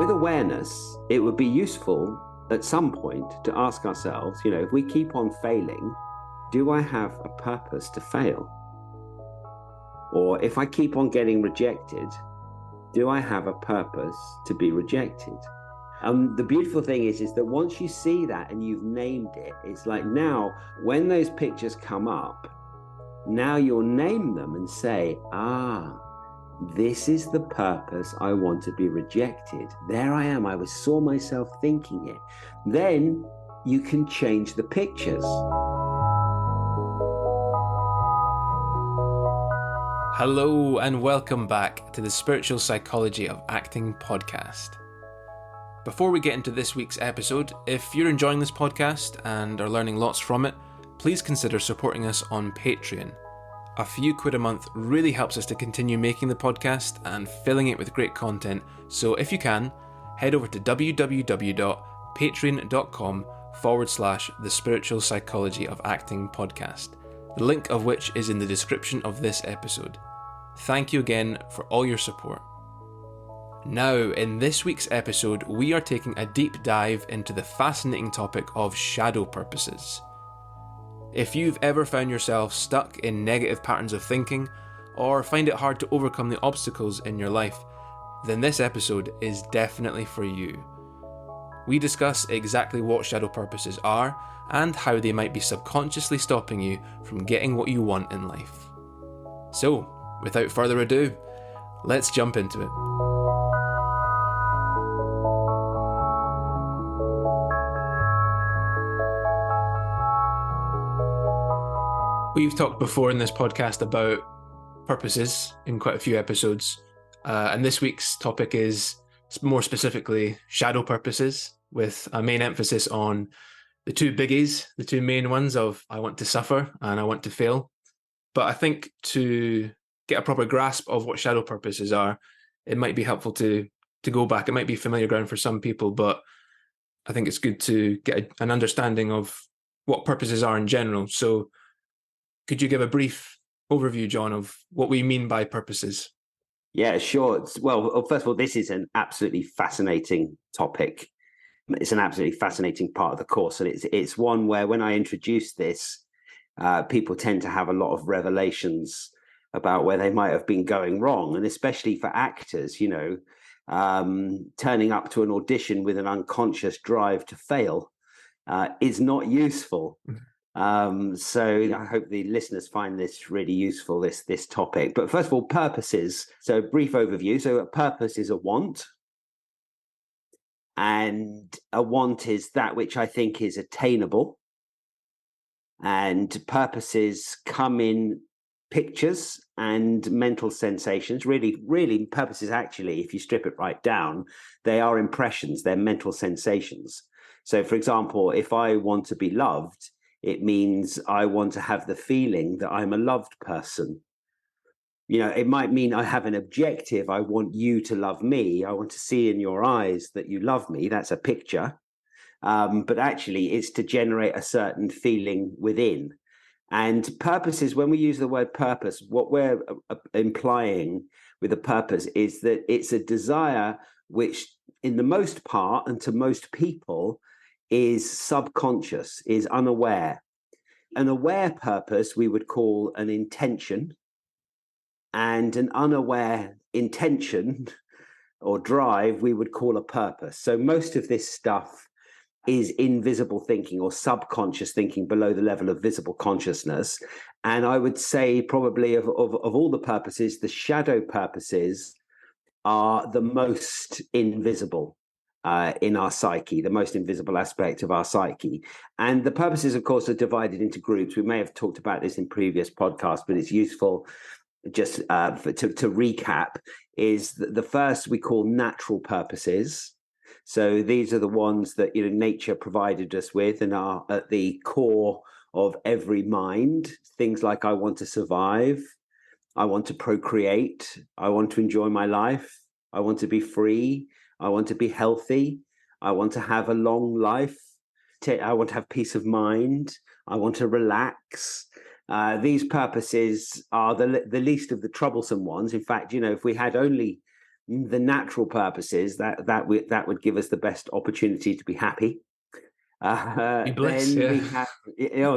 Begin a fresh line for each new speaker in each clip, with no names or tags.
with awareness, it would be useful at some point to ask ourselves, if we keep on failing, do I have a purpose to fail? Or if I keep on getting rejected, do I have a purpose to be rejected? The beautiful thing is that once you see that and you've named it, it's like now when those pictures come up, now you'll name them and say, this is the purpose I want to be rejected. There I am. I saw myself thinking it. Then you can change the pictures.
Hello and welcome back to the Spiritual Psychology of Acting podcast. Before we get into this week's episode, if you're enjoying this podcast and are learning lots from it, please consider supporting us on Patreon. A few quid a month really helps us to continue making the podcast and filling it with great content, so if you can, head over to www.patreon.com/the Spiritual Psychology of Acting podcast, the link of which is in the description of this episode. Thank you again for all your support. Now, in this week's episode, we are taking a deep dive into the fascinating topic of shadow purposes. If you've ever found yourself stuck in negative patterns of thinking, or find it hard to overcome the obstacles in your life, then this episode is definitely for you. We discuss exactly what shadow purposes are, and how they might be subconsciously stopping you from getting what you want in life. So, without further ado, let's jump into it. We've talked before in this podcast about purposes in quite a few episodes, and this week's topic is more specifically shadow purposes, with a main emphasis on the two biggies, the two main ones of I want to suffer and I want to fail. But I think to get a proper grasp of what shadow purposes are, it might be helpful to go back. It might be familiar ground for some people, but I think it's good to get an understanding of what purposes are in general. So could you give a brief overview, John, of what we mean by purposes?
Yeah, sure. Well, first of all, this is an absolutely fascinating topic. It's an absolutely fascinating part of the course. And it's one where when I introduce this, people tend to have a lot of revelations about where they might have been going wrong. And especially for actors, turning up to an audition with an unconscious drive to fail is not useful. So I hope the listeners find this really useful, this topic. But first of all, purposes. So brief overview. So a purpose is a want. And a want is that which I think is attainable. And purposes come in pictures and mental sensations. Really, purposes actually, if you strip it right down, they are impressions, they're mental sensations. So for example, if I want to be loved, it means I want to have the feeling that I'm a loved person. It might mean I have an objective. I want you to love me. I want to see in your eyes that you love me. That's a picture. But actually, it's to generate a certain feeling within. And purposes, when we use the word purpose, what we're implying with a purpose is that it's a desire which, in the most part, and to most people, is subconscious, is unaware. An aware purpose we would call an intention, and an unaware intention or drive we would call a purpose. So most of this stuff is invisible thinking or subconscious thinking below the level of visible consciousness. And I would say probably of all the purposes, the shadow purposes are the most invisible in our psyche, the most invisible aspect of our psyche. And the purposes, of course, are divided into groups. We may have talked about this in previous podcasts, but it's useful just to recap, is the first we call natural purposes. So these are the ones that nature provided us with and are at the core of every mind. Things like I want to survive, I want to procreate, I want to enjoy my life, I want to be free, I want to be healthy, I want to have a long life, I want to have peace of mind, I want to relax. These purposes are the least of the troublesome ones. In fact, if we had only the natural purposes, that would give us the best opportunity to be happy.
Be bliss,
Then
yeah.
we have,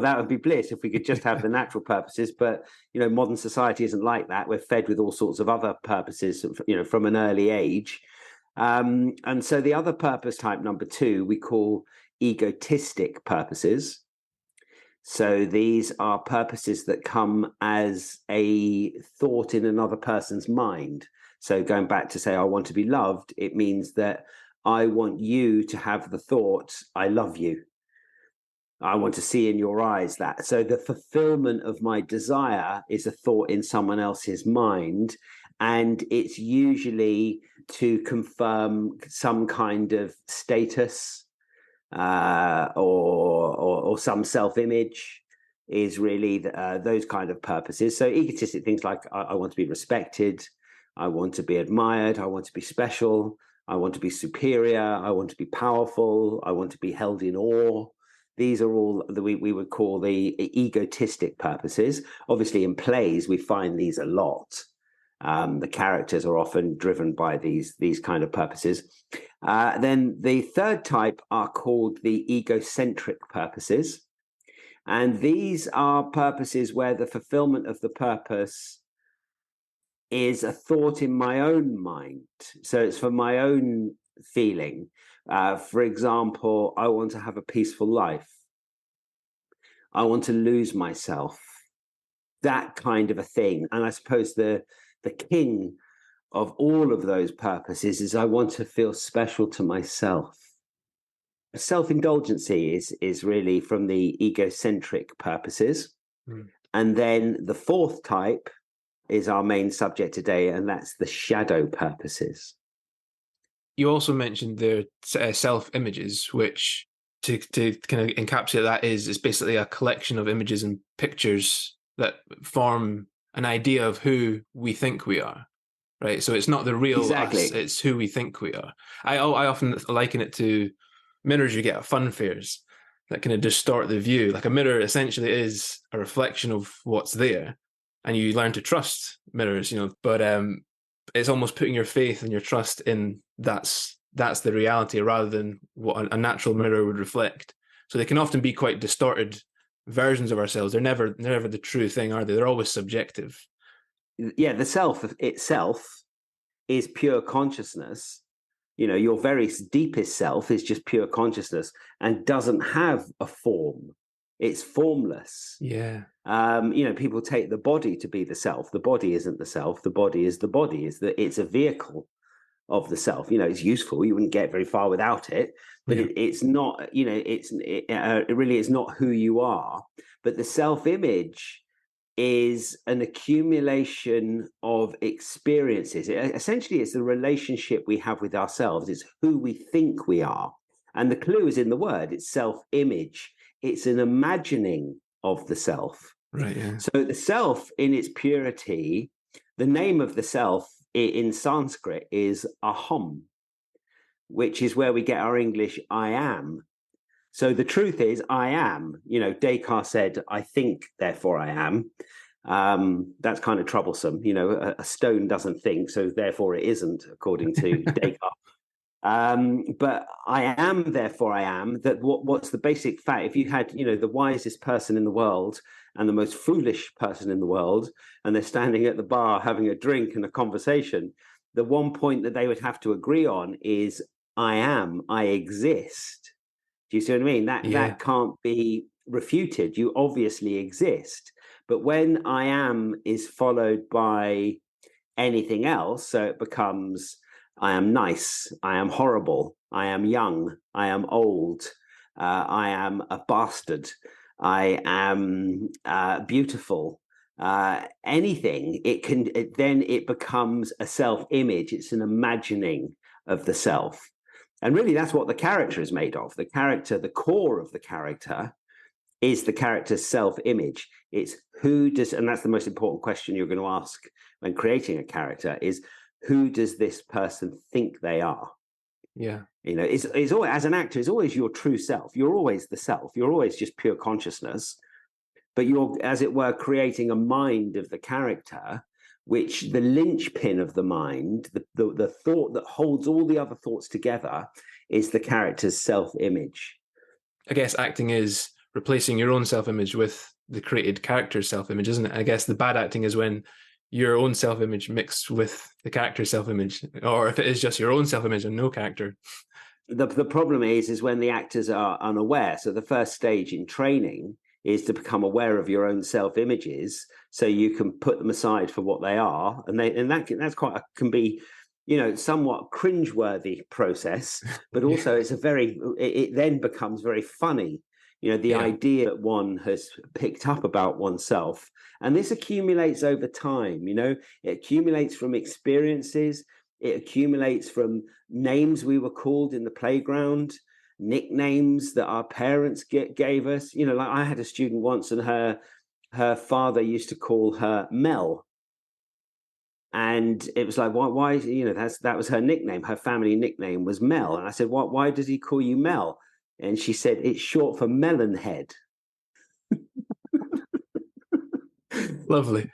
that would be bliss if we could just have the natural purposes. But modern society isn't like that. We're fed with all sorts of other purposes, from an early age. And so the other purpose type, number 2, we call egotistic purposes. So these are purposes that come as a thought in another person's mind. So going back to say, I want to be loved, it means that I want you to have the thought, I love you. I want to see in your eyes that. So the fulfillment of my desire is a thought in someone else's mind. And it's usually to confirm some kind of status, or some self-image, is really those kind of purposes. So egotistic things like I want to be respected, I want to be admired, I want to be special, I want to be superior, I want to be powerful, I want to be held in awe. These are all that we would call the egotistic purposes. Obviously, in plays, we find these a lot. The characters are often driven by these kind of purposes. Then the third type are called the egocentric purposes. And these are purposes where the fulfillment of the purpose is a thought in my own mind. So it's for my own feeling. For example, I want to have a peaceful life. I want to lose myself. That kind of a thing. And I suppose the king of all of those purposes is I want to feel special to myself. Self-indulgency is really from the egocentric purposes. And then the fourth type is our main subject today, and that's the shadow purposes.
You also mentioned the self-images, which to kind of encapsulate that is basically a collection of images and pictures that form an idea of who we think we are, right? So it's not the real us, it's who we think we are. I often liken it to mirrors you get at fun fairs that kind of distort the view. Like a mirror essentially is a reflection of what's there, and you learn to trust mirrors, but it's almost putting your faith and your trust in that's the reality rather than what a natural mirror would reflect. So they can often be quite distorted versions of ourselves. They're never the true thing, are they? They're always subjective.
Yeah, the self itself is pure consciousness. Your very deepest self is just pure consciousness and doesn't have a form. It's formless.
Yeah.
People take the body to be the self. The body isn't the self. The body is the body. It's a vehicle of the self. It's useful. You wouldn't get very far without it, but it's not. It really is not who you are. But the self-image is an accumulation of experiences. Essentially, it's the relationship we have with ourselves. It's who we think we are, and the clue is in the word. It's self-image. It's an imagining of the self.
Right. Yeah.
So the self in its purity, the name of the self in Sanskrit is aham, which is where we get our English I am. So the truth is I am. Descartes said, I think, therefore I am. That's kind of troublesome. A stone doesn't think, so therefore it isn't, according to Descartes. But I am, therefore I am. That what's the basic fact? If you had, the wisest person in the world and the most foolish person in the world, and they're standing at the bar having a drink and a conversation, the one point that they would have to agree on is I am, I exist. Do you see what I mean? That can't be refuted. You obviously exist. But when I am is followed by anything else, so it becomes I am nice, I am horrible, I am young, I am old, I am a bastard, I am beautiful, anything, then it becomes a self-image. It's an imagining of the self. And really that's what the character is made of. The character, the core of the character is the character's self-image. It's and that's the most important question you're going to ask when creating a character is, who does this person think they are?
Yeah.
It's always, as an actor, it's always your true self. You're always the self. You're always just pure consciousness, but you're, as it were, creating a mind of the character, which the linchpin of the mind, the thought that holds all the other thoughts together, is the character's self-image.
I guess acting is replacing your own self-image with the created character's self-image, isn't it? I guess the bad acting is when your own self-image mixed with the character's self-image, or if it is just your own self-image and no character.
The problem is when the actors are unaware. So the first stage in training is to become aware of your own self-images, so you can put them aside for what they are, and that's quite can be, somewhat cringeworthy process, but also it then becomes very funny. The idea that one has picked up about oneself, and this accumulates over time. It accumulates from experiences. It accumulates from names we were called in the playground, nicknames that our parents gave us. Like I had a student once, and her father used to call her Mel. And it was like, why? That was her nickname. Her family nickname was Mel. And I said, why does he call you Mel? And she said, it's short for melon head.
Lovely.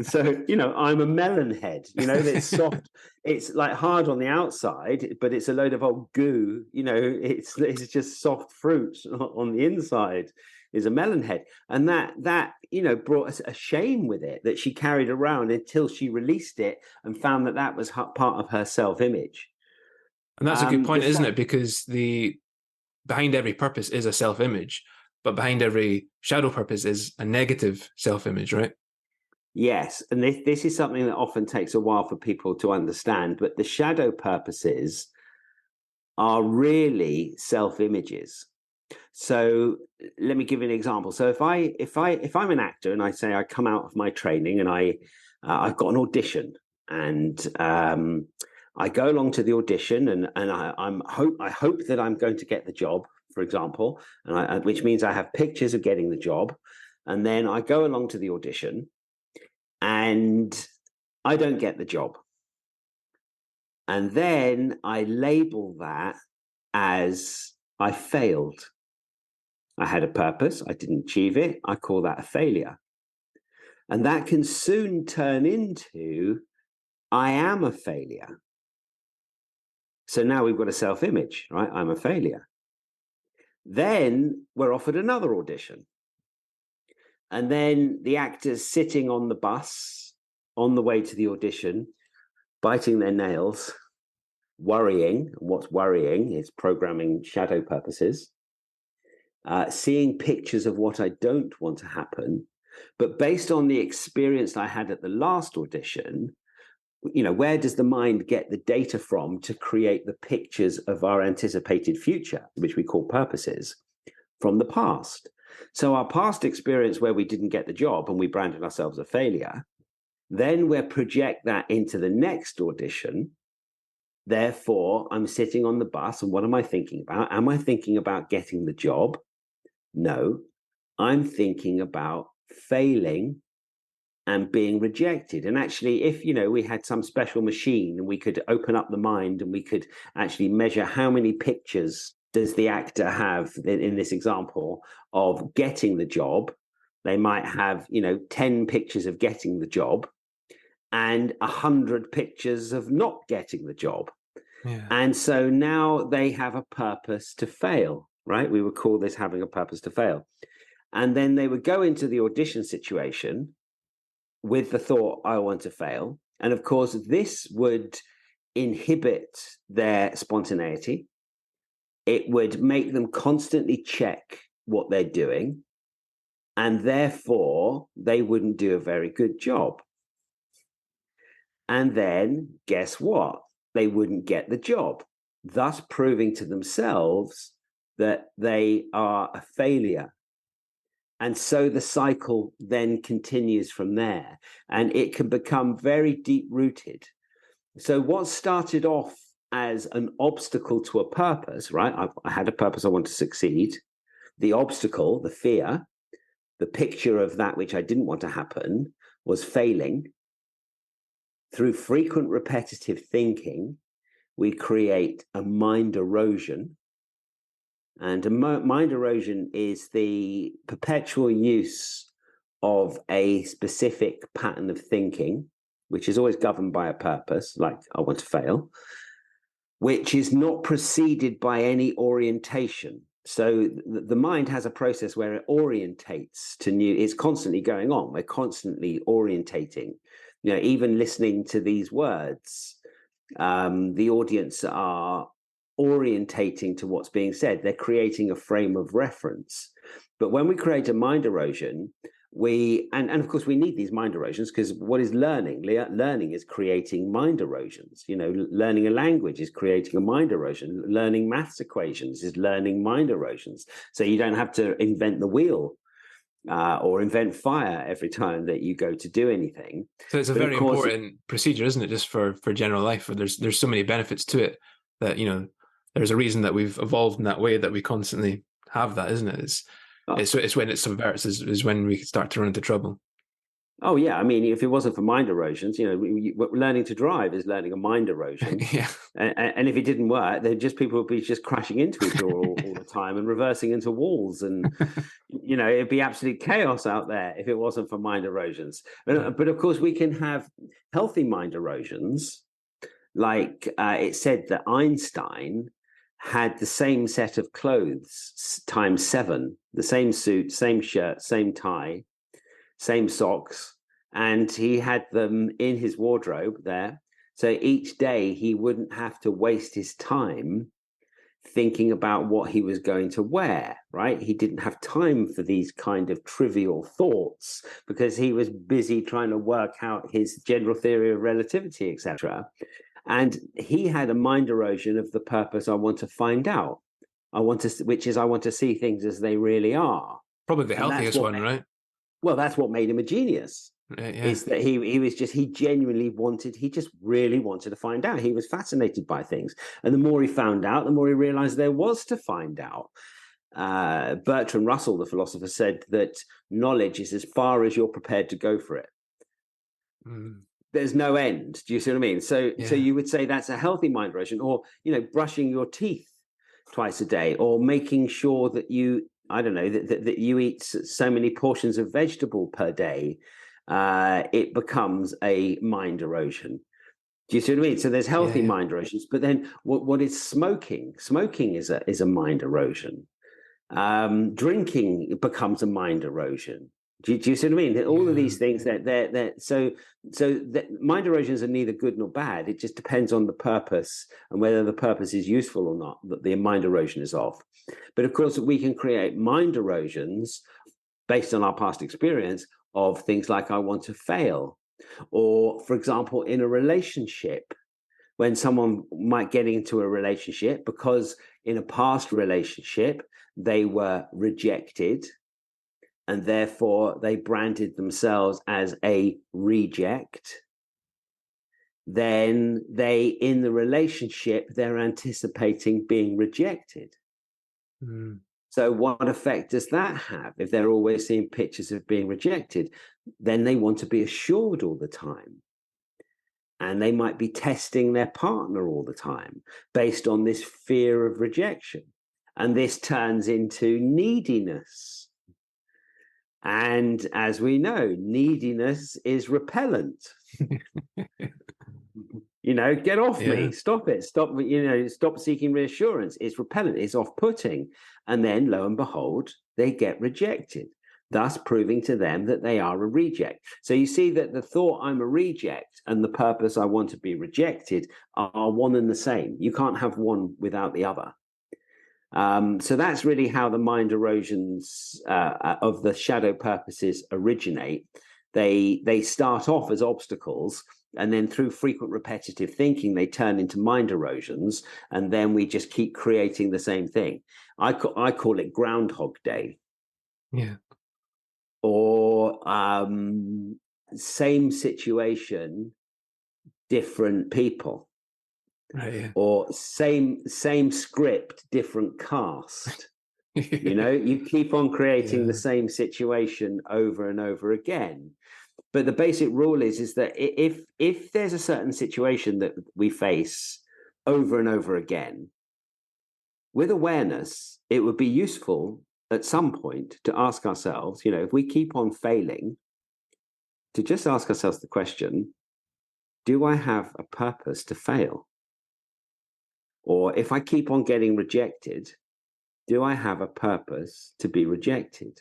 So, I'm a melon head, it's soft. It's like hard on the outside, but it's a load of old goo. It's just soft fruit on the inside is a melon head. And that brought us a shame with it that she carried around until she released it and found that was part of her self-image.
And that's a good point, isn't it? Because behind every purpose is a self-image, but behind every shadow purpose is a negative self-image, right?
Yes, and this is something that often takes a while for people to understand, but the shadow purposes are really self-images. So let me give you an example. So if I'm an actor and I say I come out of my training and I've got an audition, and I go along to the audition and I hope that I'm going to get the job, for example, which means I have pictures of getting the job, and then I go along to the audition and I don't get the job. And then I label that as I failed. I had a purpose, I didn't achieve it, I call that a failure. And that can soon turn into I am a failure. So now we've got a self-image, right? I'm a failure. Then we're offered another audition. And then the actor's sitting on the bus on the way to the audition, biting their nails, worrying. What's worrying is programming shadow purposes, seeing pictures of what I don't want to happen. But based on the experience I had at the last audition, where does the mind get the data from to create the pictures of our anticipated future, which we call purposes? From the past. So our past experience where we didn't get the job and we branded ourselves a failure, then we project that into the next audition. Therefore, I'm sitting on the bus, and what am I thinking about? Am I thinking about getting the job? No, I'm thinking about failing and being rejected. And actually, if we had some special machine and we could open up the mind and we could actually measure how many pictures does the actor have in this example of getting the job, they might have 10 pictures of getting the job and 100 pictures of not getting the job.
Yeah.
And so now they have a purpose to fail, right? We would call this having a purpose to fail. And then they would go into the audition situation with the thought, I want to fail. And of course, this would inhibit their spontaneity. It would make them constantly check what they're doing. And therefore, they wouldn't do a very good job. And then, guess what? They wouldn't get the job, thus proving to themselves that they are a failure. And so the cycle then continues from there, and it can become very deep-rooted. So what started off as an obstacle to a purpose, right? I had a purpose, I want to succeed. The obstacle, the fear, the picture of that which I didn't want to happen was failing. Through frequent repetitive thinking, we create a mind erosion. And a mind erosion is the perpetual use of a specific pattern of thinking which is always governed by a purpose, like I want to fail, which is not preceded by any orientation. So the mind has a process where it orientates to new, it's constantly going on. We're constantly orientating, even listening to these words, the audience are orientating to what's being said. They're creating a frame of reference. But when we create a mind erosion, and of course we need these mind erosions, because what is learning? Learning is creating mind erosions. Learning a language is creating a mind erosion. Learning maths equations is learning mind erosions. So you don't have to invent the wheel or invent fire every time that you go to do anything.
So it's a very important procedure, isn't it? Just for general life, where there's so many benefits to it that, there's a reason that we've evolved in that way, that we constantly have that, isn't it? It's when it subverts is when we start to run into trouble.
Oh yeah, I mean, if it wasn't for mind erosions, learning to drive is learning a mind erosion.
Yeah.
And if it didn't work, then people would be just crashing into each other all the time and reversing into walls, and it'd be absolute chaos out there if it wasn't for mind erosions. But of course, we can have healthy mind erosions, like it said that Einstein had the same set of clothes times 7, the same suit, same shirt, same tie, same socks, and he had them in his wardrobe there. So each day he wouldn't have to waste his time thinking about what he was going to wear, right? He didn't have time for these kind of trivial thoughts because he was busy trying to work out his general theory of relativity, etc. And he had a mind erosion of the purpose I want to find out. Which is I want to see things as they really are.
Probably the healthiest one, right?
Well, that's what made him a genius.
Yeah.
Is that he just really wanted to find out. He was fascinated by things. And the more he found out, the more he realized there was to find out. Bertrand Russell, the philosopher, said that knowledge is as far as you're prepared to go for it. There's no end. Do you see what I mean? So you would say that's a healthy mind erosion, or brushing your teeth twice a day, or making sure that you that you eat so many portions of vegetable per day. It becomes a mind erosion. Do you see what I mean? So there's healthy mind erosions, but then what is smoking? Smoking is a mind erosion. Drinking becomes a mind erosion. Do you see what I mean? All of these things so that mind erosions are neither good nor bad. It just depends on the purpose and whether the purpose is useful or not that the mind erosion is of. But of course, we can create mind erosions based on our past experience of things like I want to fail, or for example, in a relationship, when someone might get into a relationship because in a past relationship they were rejected, and therefore they branded themselves as a reject. Then in the relationship, they're anticipating being rejected. So what effect does that have? If they're always seeing pictures of being rejected, then they want to be assured all the time. And they might be testing their partner all the time based on this fear of rejection. And this turns into neediness. And as we know, neediness is repellent. Get off me, stop it, stop seeking reassurance. It's repellent, it's off-putting. And then lo and behold, they get rejected, thus proving to them that they are a reject. So you see that the thought I'm a reject and the purpose I want to be rejected are one and the same. You can't have one without the other. So that's really how the mind erosions of the shadow purposes originate. They start off as obstacles, and then through frequent repetitive thinking, they turn into mind erosions, and then we just keep creating the same thing. I call it Groundhog Day.
Yeah.
Or same situation, different people.
Right, yeah.
Or same script, different cast. You keep on creating the same situation over and over again. But the basic rule is that if there's a certain situation that we face over and over again, with awareness, it would be useful at some point to ask ourselves, if we keep on failing, to just ask ourselves the question, do I have a purpose to fail? Or if I keep on getting rejected, do I have a purpose to be rejected?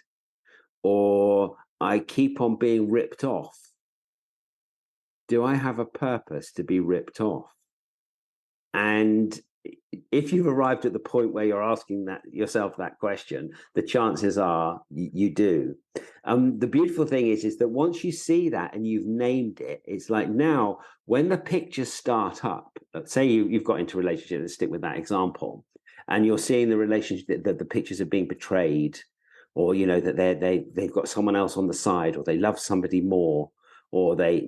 Or I keep on being ripped off. Do I have a purpose to be ripped off? And if you've arrived at the point where you're asking that yourself that question, the chances are you do. The beautiful thing is that once you see that and you've named it, it's like now when the pictures start up, let's say you've got into a relationship, let's stick with that example, and you're seeing the relationship that the pictures are being betrayed, or that they've got someone else on the side, or they love somebody more, or they're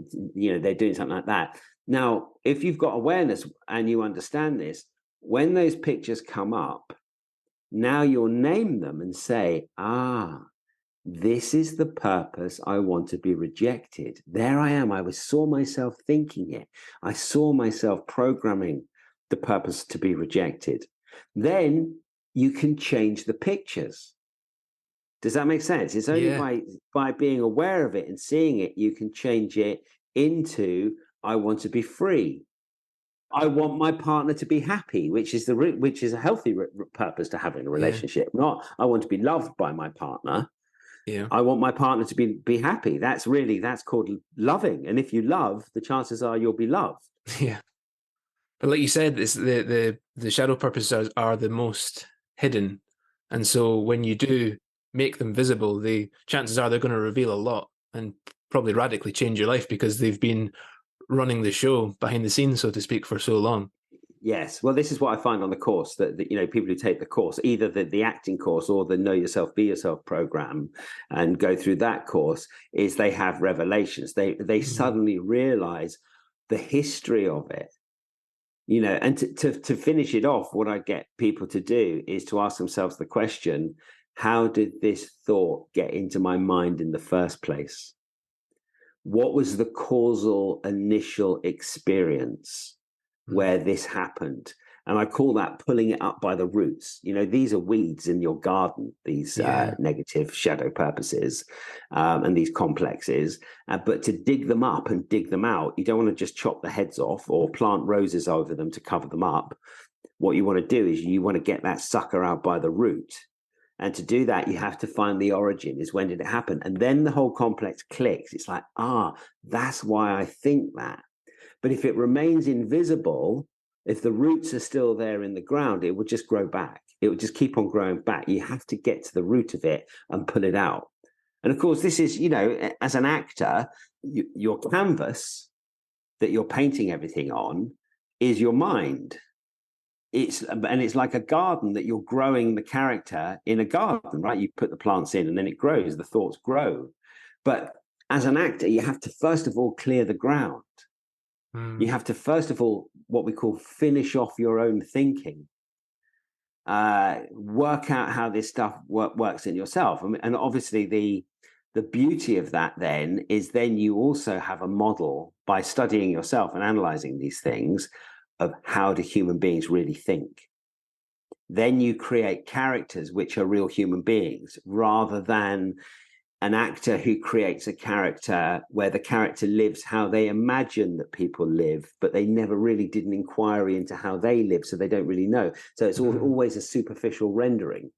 doing something like that. Now, if you've got awareness and you understand this, when those pictures come up, now you'll name them and say, this is the purpose I want to be rejected. There I am. I saw myself thinking it. I saw myself programming the purpose to be rejected. Then you can change the pictures. Does that make sense? It's only by being aware of it and seeing it, you can change it into, I want to be free. I want my partner to be happy, which is a healthy purpose to have in a relationship. Not I want to be loved by my partner.
Yeah.
I want my partner to be happy. That's called loving. And if you love, the chances are you'll be loved.
Yeah. But like you said, it's the shadow purposes are the most hidden. And so when you do make them visible, the chances are they're going to reveal a lot and probably radically change your life because they've been running the show behind the scenes, so to speak, for so long.
Yes. Well, this is what I find on the course that people who take the course, either the acting course or the Know Yourself, Be Yourself program, and go through that course, is they have revelations. They suddenly realize the history of it. And to finish it off, what I get people to do is to ask themselves the question, how did this thought get into my mind in the first place? What was the causal initial experience where this happened? And I call that pulling it up by the roots. These are weeds in your garden, these negative shadow purposes and these complexes. But to dig them up and dig them out, you don't want to just chop the heads off or plant roses over them to cover them up. What you want to do is you want to get that sucker out by the root. And to do that, you have to find the origin, is when did it happen? And then the whole complex clicks. It's like, that's why I think that. But if it remains invisible, if the roots are still there in the ground, it will just grow back. It will just keep on growing back. You have to get to the root of it and pull it out. And of course, this is, as an actor, your canvas that you're painting everything on is your mind. It's like a garden that you're growing the character in a garden, right? You put the plants in and then it grows, the thoughts grow. But as an actor, you have to first of all clear the ground. You have to first of all, what we call finish off your own thinking, work out how this stuff works in yourself. And obviously the beauty of that then is then you also have a model by studying yourself and analyzing these things of how do human beings really think. Then you create characters which are real human beings, rather than an actor who creates a character where the character lives how they imagine that people live, but they never really did an inquiry into how they live, so they don't really know. So it's always a superficial rendering.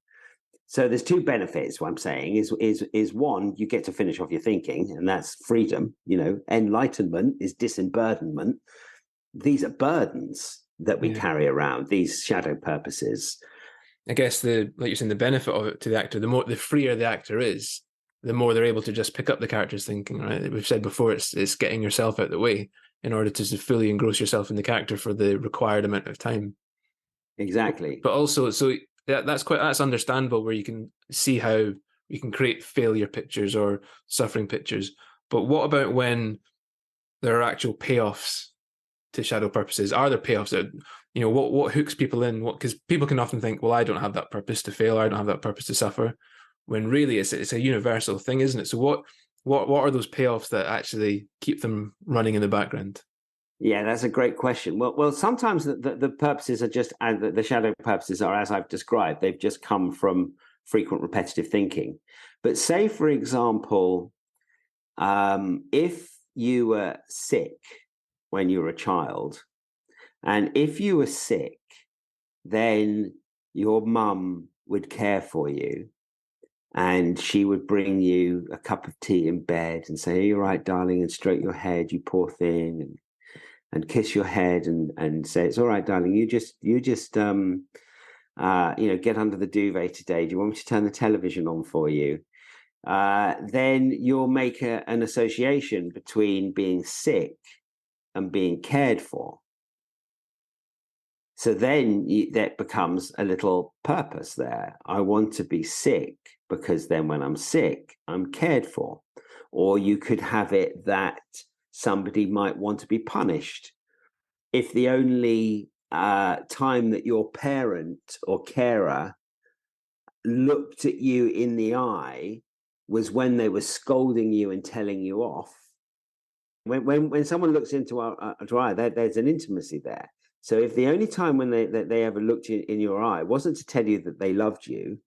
So there's two benefits. What I'm saying is one, you get to finish off your thinking, and that's freedom. Enlightenment is disemburdenment. These are burdens that we carry around, these shadow purposes.
I guess like you're saying, the benefit of it to the actor, the freer the actor is, the more they're able to just pick up the character's thinking, right? We've said before, it's getting yourself out of the way in order to fully engross yourself in the character for the required amount of time.
Exactly.
But also, so that's understandable, where you can see how you can create failure pictures or suffering pictures. But what about when there are actual payoffs to shadow purposes? Are there payoffs that, what hooks people in? Because people can often think, well, I don't have that purpose to fail, I don't have that purpose to suffer, when really it's a universal thing, isn't it? So what are those payoffs that actually keep them running in the background?
Yeah, that's a great question. Well, sometimes the purposes are just, and the shadow purposes are as I've described. They've just come from frequent repetitive thinking. But say, for example, if you were sick when you were a child. And if you were sick, then your mum would care for you. And she would bring you a cup of tea in bed and say, "Are you all right, darling?" and stroke your head, you poor thing, and kiss your head and say, "It's all right, darling. You just get under the duvet today. Do you want me to turn the television on for you?" Then you'll make an association between being sick and being cared for. So then that becomes a little purpose there. I want to be sick because then when I'm sick, I'm cared for. Or you could have it that somebody might want to be punished. If the only time that your parent or carer looked at you in the eye was when they were scolding you and telling you off. When someone looks into our eye, there's an intimacy there. So if the only time when they ever looked in your eye wasn't to tell you that they loved you,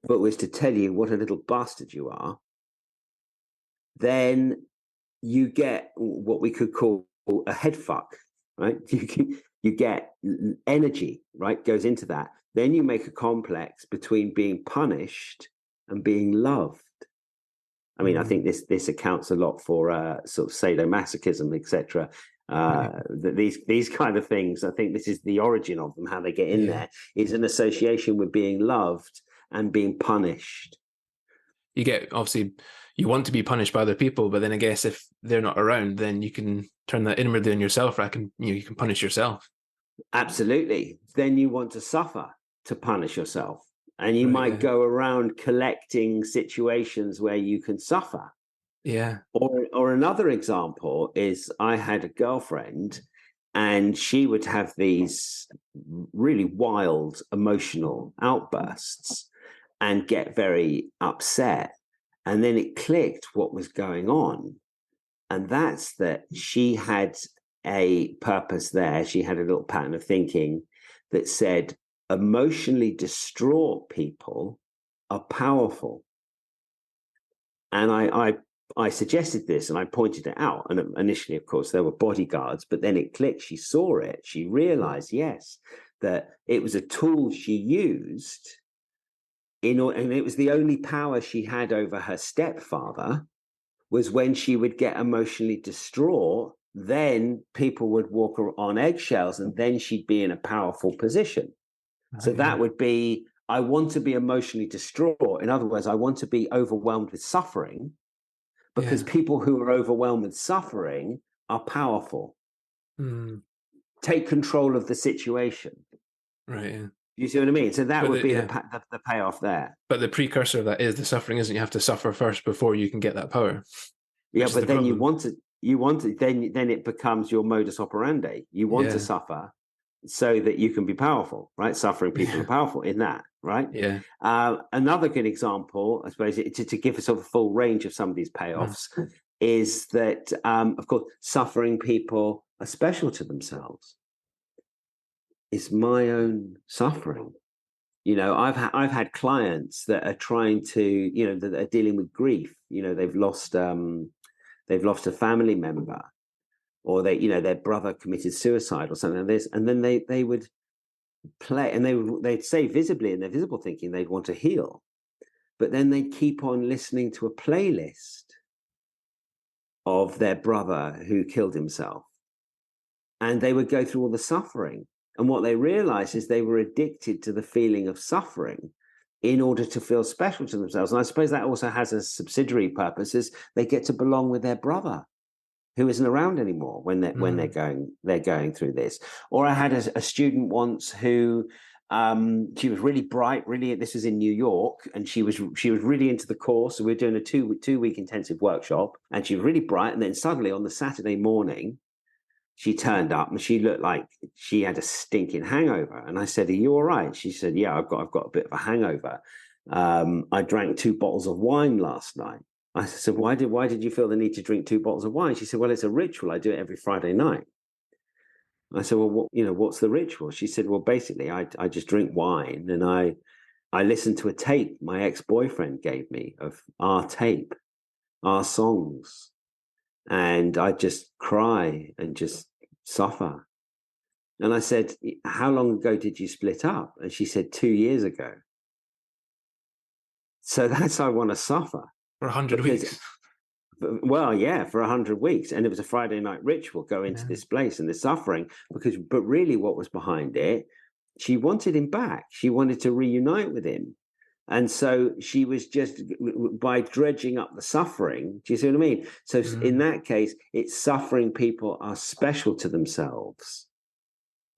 but was to tell you what a little bastard you are, then you get what we could call a head fuck, right? You get energy, right? Goes into that. Then you make a complex between being punished and being loved. I mean, I think this accounts a lot for sort of sadomasochism, etc. These kind of things. I think this is the origin of them. How they get in there is an association with being loved and being punished.
You get, obviously, you want to be punished by other people, but then I guess if they're not around, then you can turn that inwardly on yourself. You can punish yourself.
Absolutely. Then you want to suffer to punish yourself. And you might go around collecting situations where you can suffer.
Yeah.
Or another example is I had a girlfriend and she would have these really wild emotional outbursts and get very upset. And then it clicked what was going on. And that's that she had a purpose there. She had a little pattern of thinking that said, emotionally distraught people are powerful. And I suggested this and I pointed it out. And initially, of course, there were bodyguards, but then it clicked. She saw it. She realized, yes, that it was a tool she used and it was the only power she had over her stepfather was when she would get emotionally distraught, then people would walk on eggshells and then she'd be in a powerful position. So that would be, I want to be emotionally distraught. In other words, I want to be overwhelmed with suffering because people who are overwhelmed with suffering are powerful. Take control of the situation.
Right. Yeah.
You see what I mean? So that would be the payoff there.
But the precursor of that is the suffering, isn't it? You have to suffer first before you can get that power.
Yeah, but then you want to, then it becomes your modus operandi. You want to suffer so that you can be powerful, right? Suffering people are powerful in that, right?
Yeah.
Another good example, I suppose, to give us a full range of some of these payoffs, is that, of course, suffering people are special to themselves. It's my own suffering. You know, I've had clients that are trying to, that are dealing with grief. You know, they've lost a family member, or their brother committed suicide or something like this, and then they would play, and they'd say visibly in their visible thinking they'd want to heal, but then they'd keep on listening to a playlist of their brother who killed himself, and they would go through all the suffering. And what they realized is they were addicted to the feeling of suffering in order to feel special to themselves. And I suppose that also has a subsidiary purpose, is they get to belong with their brother who isn't around anymore when they're going through this. Or I had a student once who she was really bright, really, this was in New York, and she was really into the course. So we were doing a two-week intensive workshop, and she was really bright. And then suddenly on the Saturday morning, she turned up and she looked like she had a stinking hangover. And I said, "Are you all right?" She said, "Yeah, I've got a bit of a hangover. I drank 2 bottles of wine last night." I said, why did you feel the need to drink 2 bottles of wine? She said, "Well, it's a ritual. I do it every Friday night." I said, "Well, what's the ritual?" She said, "Well, basically, I just drink wine and I listen to a tape my ex-boyfriend gave me of our tape, our songs. And I just cry and just suffer. And I said, how long ago did you split up? And she said, 2 years ago. So that's I want to suffer.
For 100 weeks.
Well, yeah, for 100 weeks. And it was a Friday night ritual, go into this place and the suffering. But really what was behind it, she wanted him back. She wanted to reunite with him. And so she was just, by dredging up the suffering, do you see what I mean? So in that case, it's suffering people are special to themselves.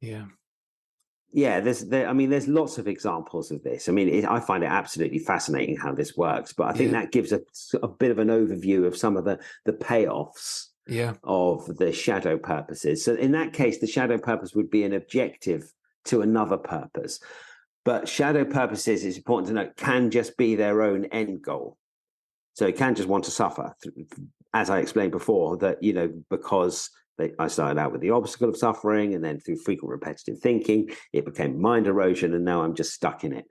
Yeah.
Yeah, there's lots of examples of this. I mean, I find it absolutely fascinating how this works, but I think that gives a bit of an overview of some of the payoffs of the shadow purposes. So in that case, the shadow purpose would be an objective to another purpose. But shadow purposes, it's important to note, can just be their own end goal. So it can just want to suffer, as I explained before, that, because I started out with the obstacle of suffering, and then through frequent repetitive thinking, it became mind erosion, and now I'm just stuck in it.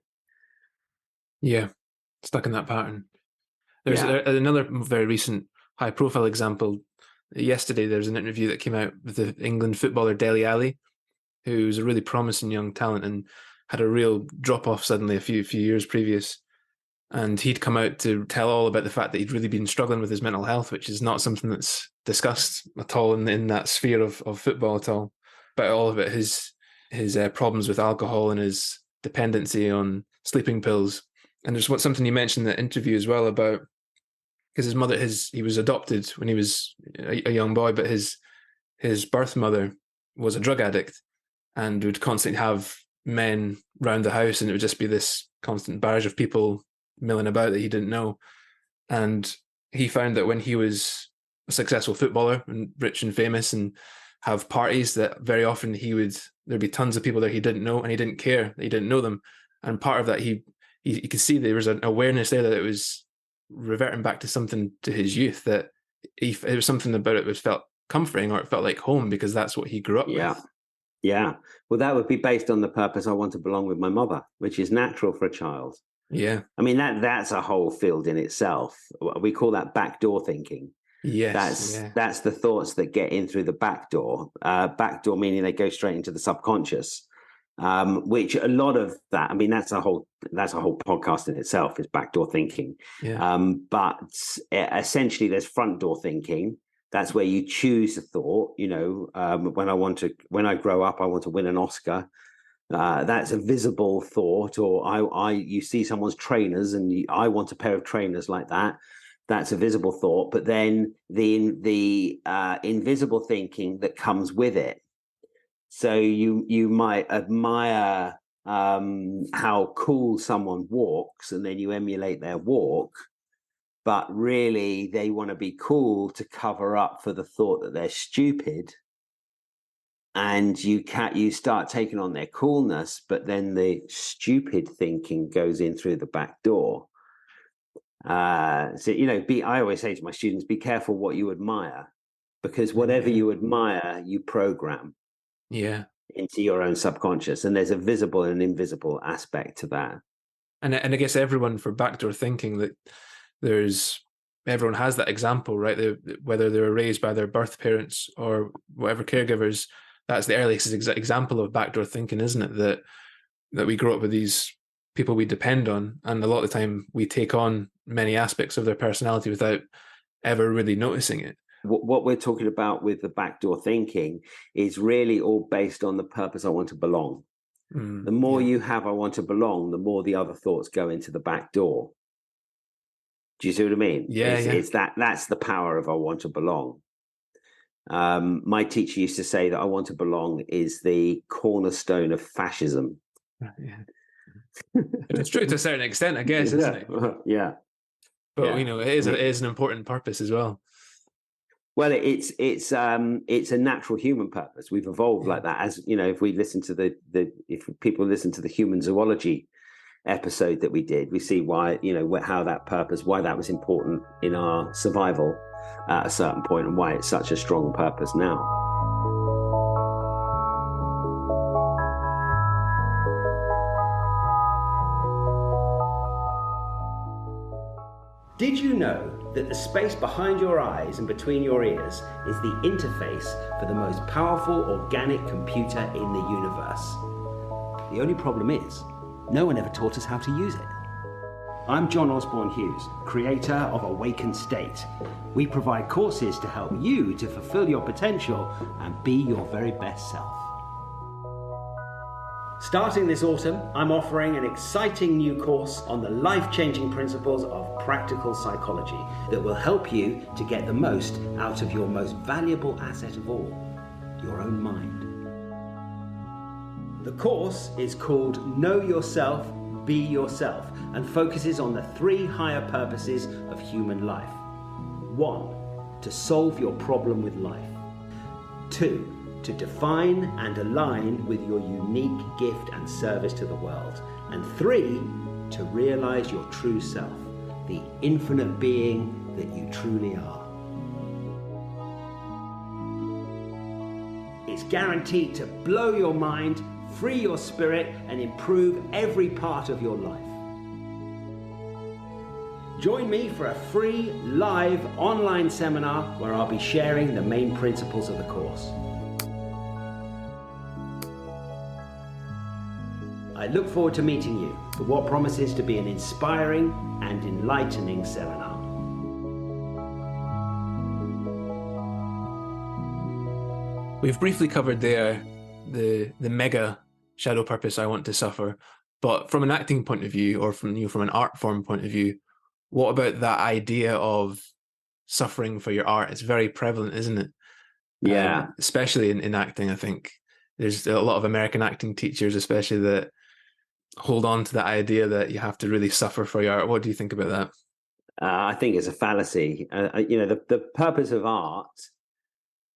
Yeah, stuck in that pattern. There's another very recent high-profile example. Yesterday, there's an interview that came out with the England footballer Dele Alli, who's a really promising young talent and had a real drop-off suddenly a few years previous. And he'd come out to tell all about the fact that he'd really been struggling with his mental health, which is not something that's discussed at all in that sphere of football at all. But all about his problems with alcohol and his dependency on sleeping pills. And there's something he mentioned in the interview as well about, because his mother, he was adopted when he was a young boy, but his birth mother was a drug addict and would constantly have men round the house, and it would just be this constant barrage of people milling about that he didn't know. And he found that when he was a successful footballer and rich and famous and have parties, that very often there'd be tons of people there he didn't know, and he didn't care that he didn't know them. And part of that, he could see there was an awareness there that it was reverting back to something to his youth, that it was something about it that felt comforting, or it felt like home, because that's what he grew up with.
Yeah. Well, that would be based on the purpose, I want to belong with my mother, which is natural for a child.
Yeah.
I mean, that's a whole field in itself. We call that backdoor thinking.
Yes.
That's the thoughts that get in through the back door. Backdoor meaning they go straight into the subconscious, which a lot of that, I mean, that's a whole podcast in itself, is backdoor thinking.
Yeah.
But essentially there's front door thinking. That's where you choose a thought, when I grow up, I want to win an Oscar. That's a visible thought. Or you see someone's trainers and I want a pair of trainers like that. That's a visible thought. But then the invisible thinking that comes with it. So you might admire how cool someone walks, and then you emulate their walk. But really, they want to be cool to cover up for the thought that they're stupid. And you start taking on their coolness, but then the stupid thinking goes in through the back door. I always say to my students, be careful what you admire, because whatever you admire, you program into your own subconscious. And there's a visible and invisible aspect to that.
And I guess everyone, for backdoor thinking, that everyone has that example, right? Whether they were raised by their birth parents or whatever caregivers, that's the earliest example of backdoor thinking, isn't it? That we grow up with these people we depend on, and a lot of the time we take on many aspects of their personality without ever really noticing it.
What we're talking about with the backdoor thinking is really all based on the purpose, I want to belong. The more you have I want to belong, the more the other thoughts go into the back door. Do you see what I mean? It's that's the power of I want to belong. My teacher used to say that I want to belong is the cornerstone of fascism.
It's true to a certain extent, I guess, isn't it?
Yeah.
But it is an important purpose as well.
Well, it's a natural human purpose. We've evolved like that. As if we listen to if people listen to the human zoology episode that we did, we see why, how that purpose, why that was important in our survival at a certain point, and why it's such a strong purpose now. Did you know that the space behind your eyes and between your ears is the interface for the most powerful organic computer in the universe. The only problem is, no one ever taught us how to use it. I'm John Osborne Hughes, creator of Awakened State. We provide courses to help you to fulfill your potential and be your very best self. Starting this autumn, I'm offering an exciting new course on the life-changing principles of practical psychology that will help you to get the most out of your most valuable asset of all, your own mind. The course is called Know Yourself, Be Yourself, and focuses on the 3 higher purposes of human life. 1, to solve your problem with life. 2, to define and align with your unique gift and service to the world. And 3, to realize your true self, the infinite being that you truly are. It's guaranteed to blow your mind, free your spirit, and improve every part of your life. Join me for a free, live, online seminar where I'll be sharing the main principles of the course. I look forward to meeting you for what promises to be an inspiring and enlightening seminar.
We've briefly covered there the mega shadow purpose, I want to suffer, but from an acting point of view, or from an art form point of view, what about that idea of suffering for your art? It's very prevalent, isn't it?
Yeah.
Especially in acting, I think there's a lot of American acting teachers, especially, that hold on to the idea that you have to really suffer for your art. What do you think about that?
I think it's a fallacy. The purpose of art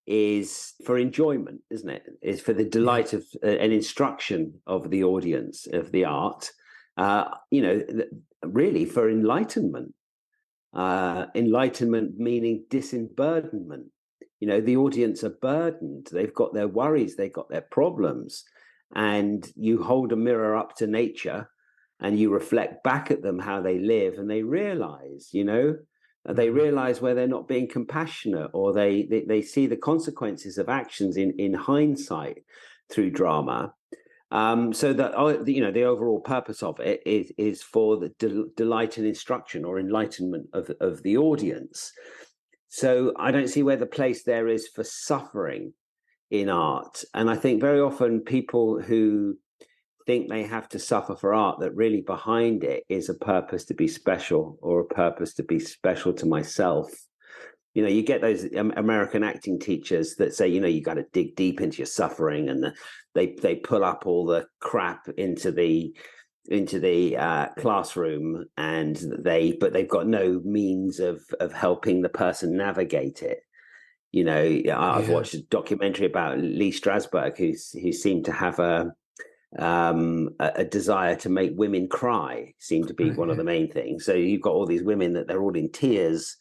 is for enjoyment, isn't it? It's for the delight of an instruction of the audience of the art. Really for enlightenment. Enlightenment meaning disemburdenment. The audience are burdened. They've got their worries, they've got their problems. And you hold a mirror up to nature and you reflect back at them how they live, and they realize, they realize where they're not being compassionate, or they see the consequences of actions in hindsight through drama. So that, the overall purpose of it is for the delight and instruction or enlightenment of the audience. So I don't see where the place there is for suffering in art. And I think very often people who think they have to suffer for art, that really behind it is a purpose to be special, or a purpose to be special to myself. You get those American acting teachers that say, you got to dig deep into your suffering, and they pull up all the crap into the classroom, and they've got no means of helping the person navigate it. I've watched a documentary about Lee Strasberg, who seemed to have a desire to make women cry, seemed to be one of the main things. So you've got all these women that they're all in tears,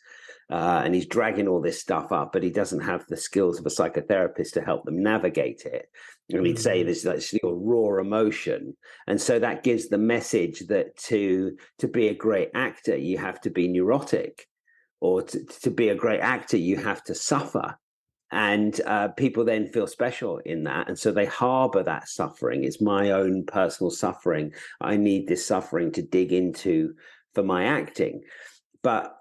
and he's dragging all this stuff up, but he doesn't have the skills of a psychotherapist to help them navigate it. And he'd say this is like raw emotion. And so that gives the message that to be a great actor, you have to be neurotic, or to be a great actor, you have to suffer. And people then feel special in that. And so they harbor that suffering. It's my own personal suffering. I need this suffering to dig into for my acting. But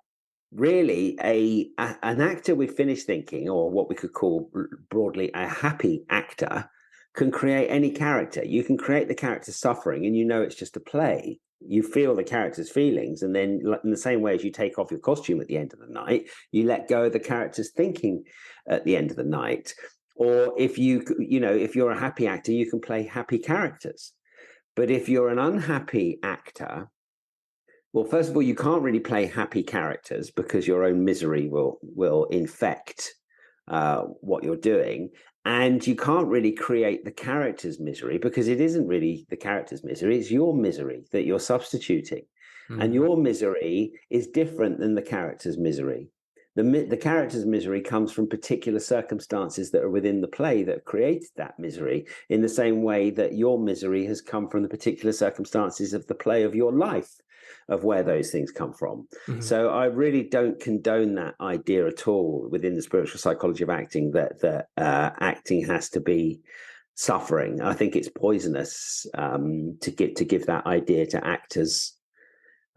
really, an actor with finished thinking, or what we could call broadly a happy actor, can create any character. You can create the character's suffering, and it's just a play. You feel the character's feelings, and then in the same way as you take off your costume at the end of the night, you let go of the character's thinking at the end of the night. Or if you're a happy actor, you can play happy characters. But if you're an unhappy actor, well, first of all, you can't really play happy characters, because your own misery will infect what you're doing. And you can't really create the character's misery, because it isn't really the character's misery, it's your misery that you're substituting. And your misery is different than the character's misery. The character's misery comes from particular circumstances that are within the play that have created that misery, in the same way that your misery has come from the particular circumstances of the play of your life, of where those things come from. Mm-hmm. So I really don't condone that idea at all within the spiritual psychology of acting, that acting has to be suffering. I think it's poisonous to give that idea to actors.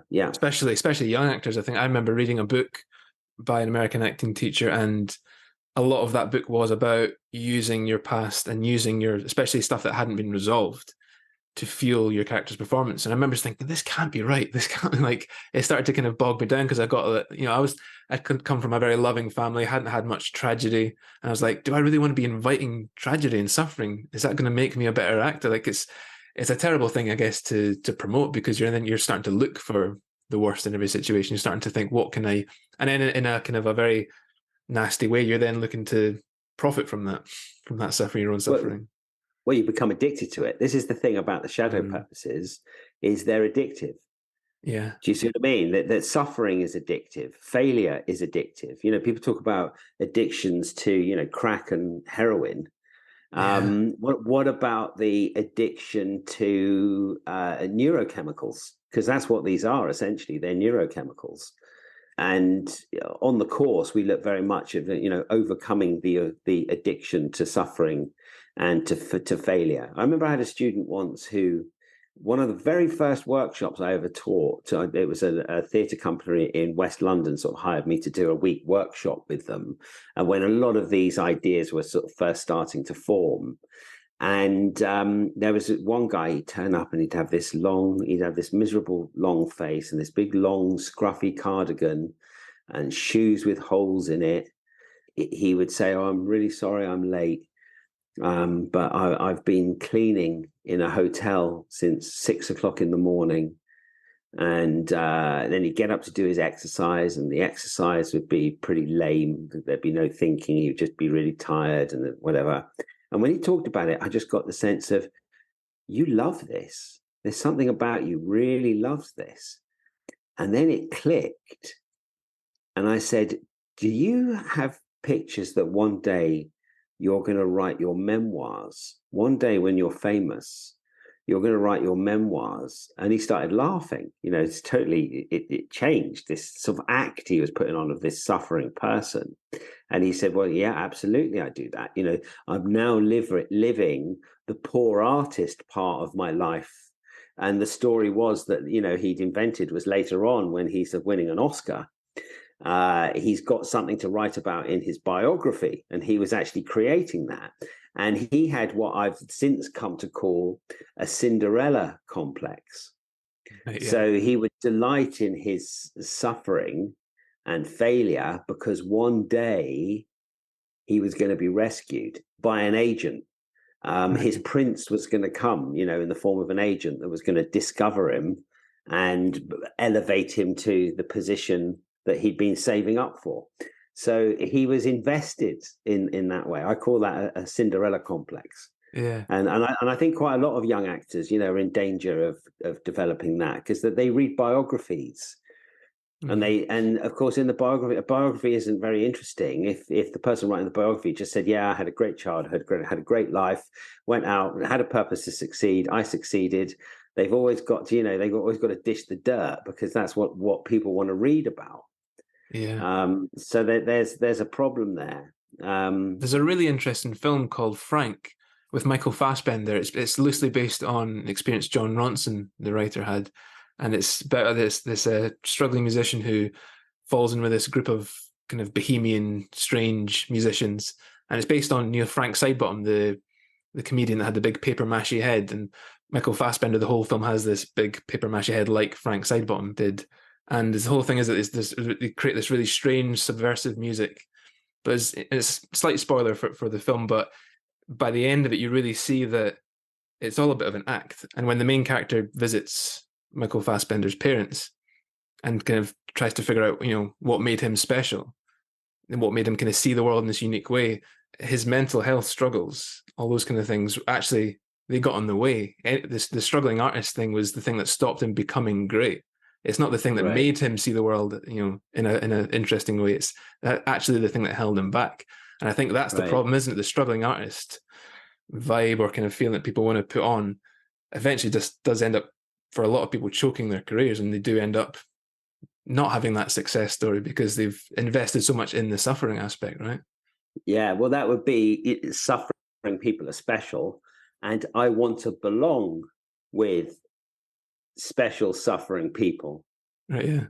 Yeah,
especially young actors. I think I remember reading a book by an American acting teacher, and a lot of that book was about using your past and using your, especially stuff that hadn't been resolved, to fuel your character's performance. And I remember just thinking, this can't be right. This can't be, like, it started to kind of bog me down, because I got, you know, I could come from a very loving family, hadn't had much tragedy, and I was like, do I really want to be inviting tragedy and suffering? Is that going to make me a better actor? Like, it's a terrible thing, I guess, to promote, because you're starting to look for the worst in every situation. You're starting to think, what can I, and then in a kind of a very nasty way, you're then looking to profit from that suffering, your own suffering.
Well, you become addicted to it. This is the thing about the shadow purposes, is they're addictive.
Yeah.
Do you see what I mean? That suffering is addictive. Failure is addictive. You know, people talk about addictions to, you know, crack and heroin. What about the addiction to neurochemicals? Because that's what these are, essentially. They're neurochemicals. And on the course, we look very much at, you know, overcoming the addiction to suffering and to failure. I remember I had a student once who, one of the very first workshops I ever taught, it was a theatre company in West London sort of hired me to do a week workshop with them, and when a lot of these ideas were sort of first starting to form. And there was one guy, he'd turn up and he'd have this miserable long face and this big long scruffy cardigan and shoes with holes in it. He would say, "Oh, I'm really sorry I'm late. But I've been cleaning in a hotel since 6 o'clock in the morning." And then he'd get up to do his exercise, and the exercise would be pretty lame. There'd be no thinking. He would just be really tired and whatever. And when he talked about it, I just got the sense of, you love this. There's something about you really loves this. And then it clicked. And I said, do you have pictures that one day you're going to write your memoirs? One day when you're famous, you're going to write your memoirs. And he started laughing. You know, it's totally, it changed this sort of act he was putting on of this suffering person. And he said, well, yeah, absolutely, I do that. You know, I'm now living the poor artist part of my life. And the story was that, you know, he'd invented was later on, when he's winning an Oscar, he's got something to write about in his biography. And he was actually creating that. And he had what I've since come to call a Cinderella complex. Yeah. So he would delight in his suffering and failure, because one day he was going to be rescued by an agent. His prince was going to come, you know, in the form of an agent that was going to discover him and elevate him to the position that he'd been saving up for. So he was invested in that way. I call that a Cinderella complex.
Yeah.
And I think quite a lot of young actors, you know, are in danger of developing that, because they read biographies. And of course, in the biography, a biography isn't very interesting if the person writing the biography just said, yeah, I had a great childhood, had a great life, went out, had a purpose to succeed, I succeeded. They've always got to, you know, they've always got to dish the dirt, because that's what people want to read about.
Yeah.
So there's a problem there.
There's a really interesting film called Frank with Michael Fassbender. It's loosely based on an experience John Ronson, the writer, had. And it's about this struggling musician who falls in with this group of kind of bohemian, strange musicians. And it's based on, you know, Frank Sidebottom, the comedian that had the big paper mache head. And Michael Fassbender, the whole film, has this big paper mache head like Frank Sidebottom did. And the whole thing is that they create this really strange, subversive music. But it's a slight spoiler for the film, but by the end of it, you really see that it's all a bit of an act. And when the main character visits Michael Fassbender's parents and kind of tries to figure out, you know, what made him special and what made him kind of see the world in this unique way, his mental health struggles, all those kind of things, actually, they got in the way. The struggling artist thing was the thing that stopped him becoming great. It's not the thing that
Right.
made him see the world, in an interesting way. It's actually the thing that held him back. And I think that's the
Right.
problem, isn't it? The struggling artist vibe or kind of feeling that people want to put on eventually just does end up, for a lot of people, choking their careers, and they do end up not having that success story because they've invested so much in the suffering aspect, right?
Yeah, well, that would be suffering people are special, and I want to belong with special suffering people.
Right, yeah.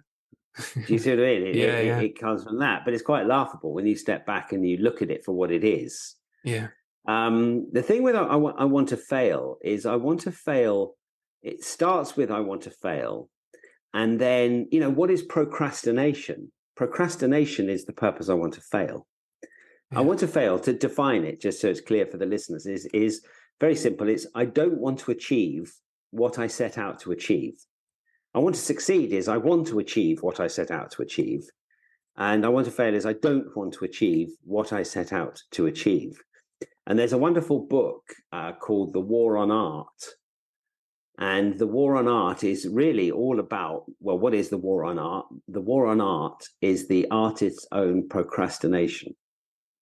Do you see what I mean?
Yeah, yeah.
It comes from that, but it's quite laughable when you step back and you look at it for what it is.
Yeah.
The thing with I want to fail is I want to fail. It starts with I want to fail, and then what is procrastination? Procrastination is the purpose I want to fail.
Yeah.
I want to fail, to define it, just so it's clear for the listeners, is very simple. It's I don't want to achieve what I set out to achieve. I want to succeed is I want to achieve what I set out to achieve. And I want to fail is I don't want to achieve what I set out to achieve. And there's a wonderful book called The War on Art. And the war on art is really all about, well, what is the war on art? The war on art is the artist's own procrastination.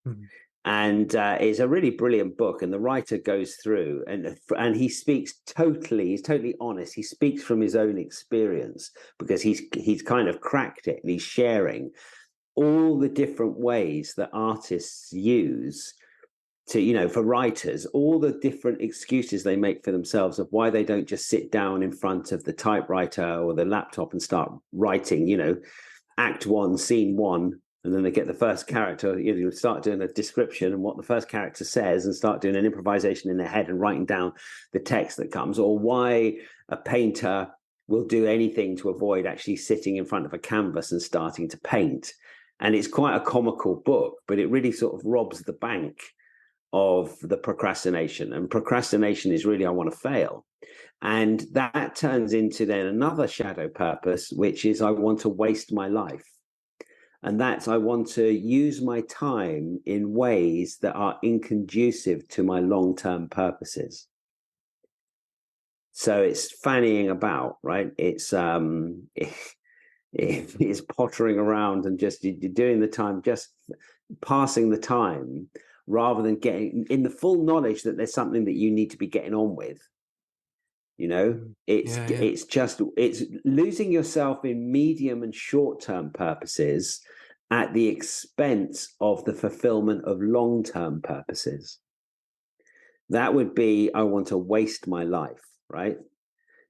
Mm-hmm. And it's a really brilliant book. And the writer goes through and he speaks he's totally honest. He speaks from his own experience because he's kind of cracked it, and he's sharing all the different ways that artists use to, for writers, all the different excuses they make for themselves of why they don't just sit down in front of the typewriter or the laptop and start writing, act one, scene one. And then they get the first character, you start doing a description and what the first character says and start doing an improvisation in their head and writing down the text that comes, or why a painter will do anything to avoid actually sitting in front of a canvas and starting to paint. And it's quite a comical book, but it really sort of robs the bank of the procrastination. And procrastination is really, I want to fail. And that turns into then another shadow purpose, which is I want to waste my life. And that's I want to use my time in ways that are inconducive to my long-term purposes. So it's fannying about, right? It's it's pottering around and just you're doing the time, just passing the time, rather than getting in the full knowledge that there's something that you need to be getting on with. It's losing yourself in medium and short-term purposes at the expense of the fulfillment of long-term purposes. That would be, I want to waste my life, right?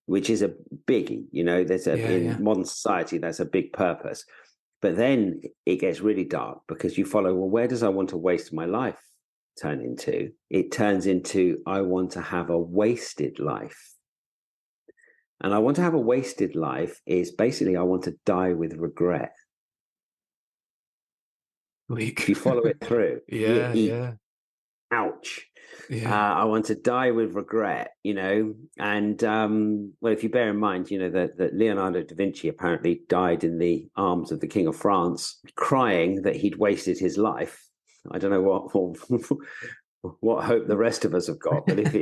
Which is a biggie, in modern society, that's a big purpose. But then it gets really dark because you follow, well, where does I want to waste my life turn into? It turns into, I want to have a wasted life. And I want to have a wasted life is basically, I want to die with regret. If you follow it through.
Yeah.
Ouch.
Yeah.
I want to die with regret, and well, if you bear in mind, that Leonardo da Vinci apparently died in the arms of the King of France, crying that he'd wasted his life. I don't know what hope the rest of us have got, but if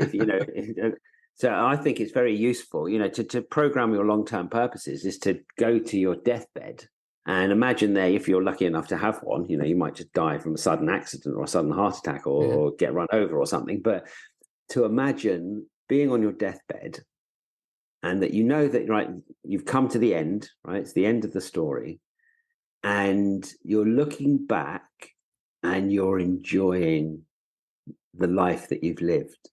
so I think it's very useful, to program your long-term purposes is to go to your deathbed. And imagine there, if you're lucky enough to have one, you might just die from a sudden accident or a sudden heart attack or get run over or something. But to imagine being on your deathbed and that that, right, you've come to the end, right? It's the end of the story. And you're looking back and you're enjoying the life that you've lived,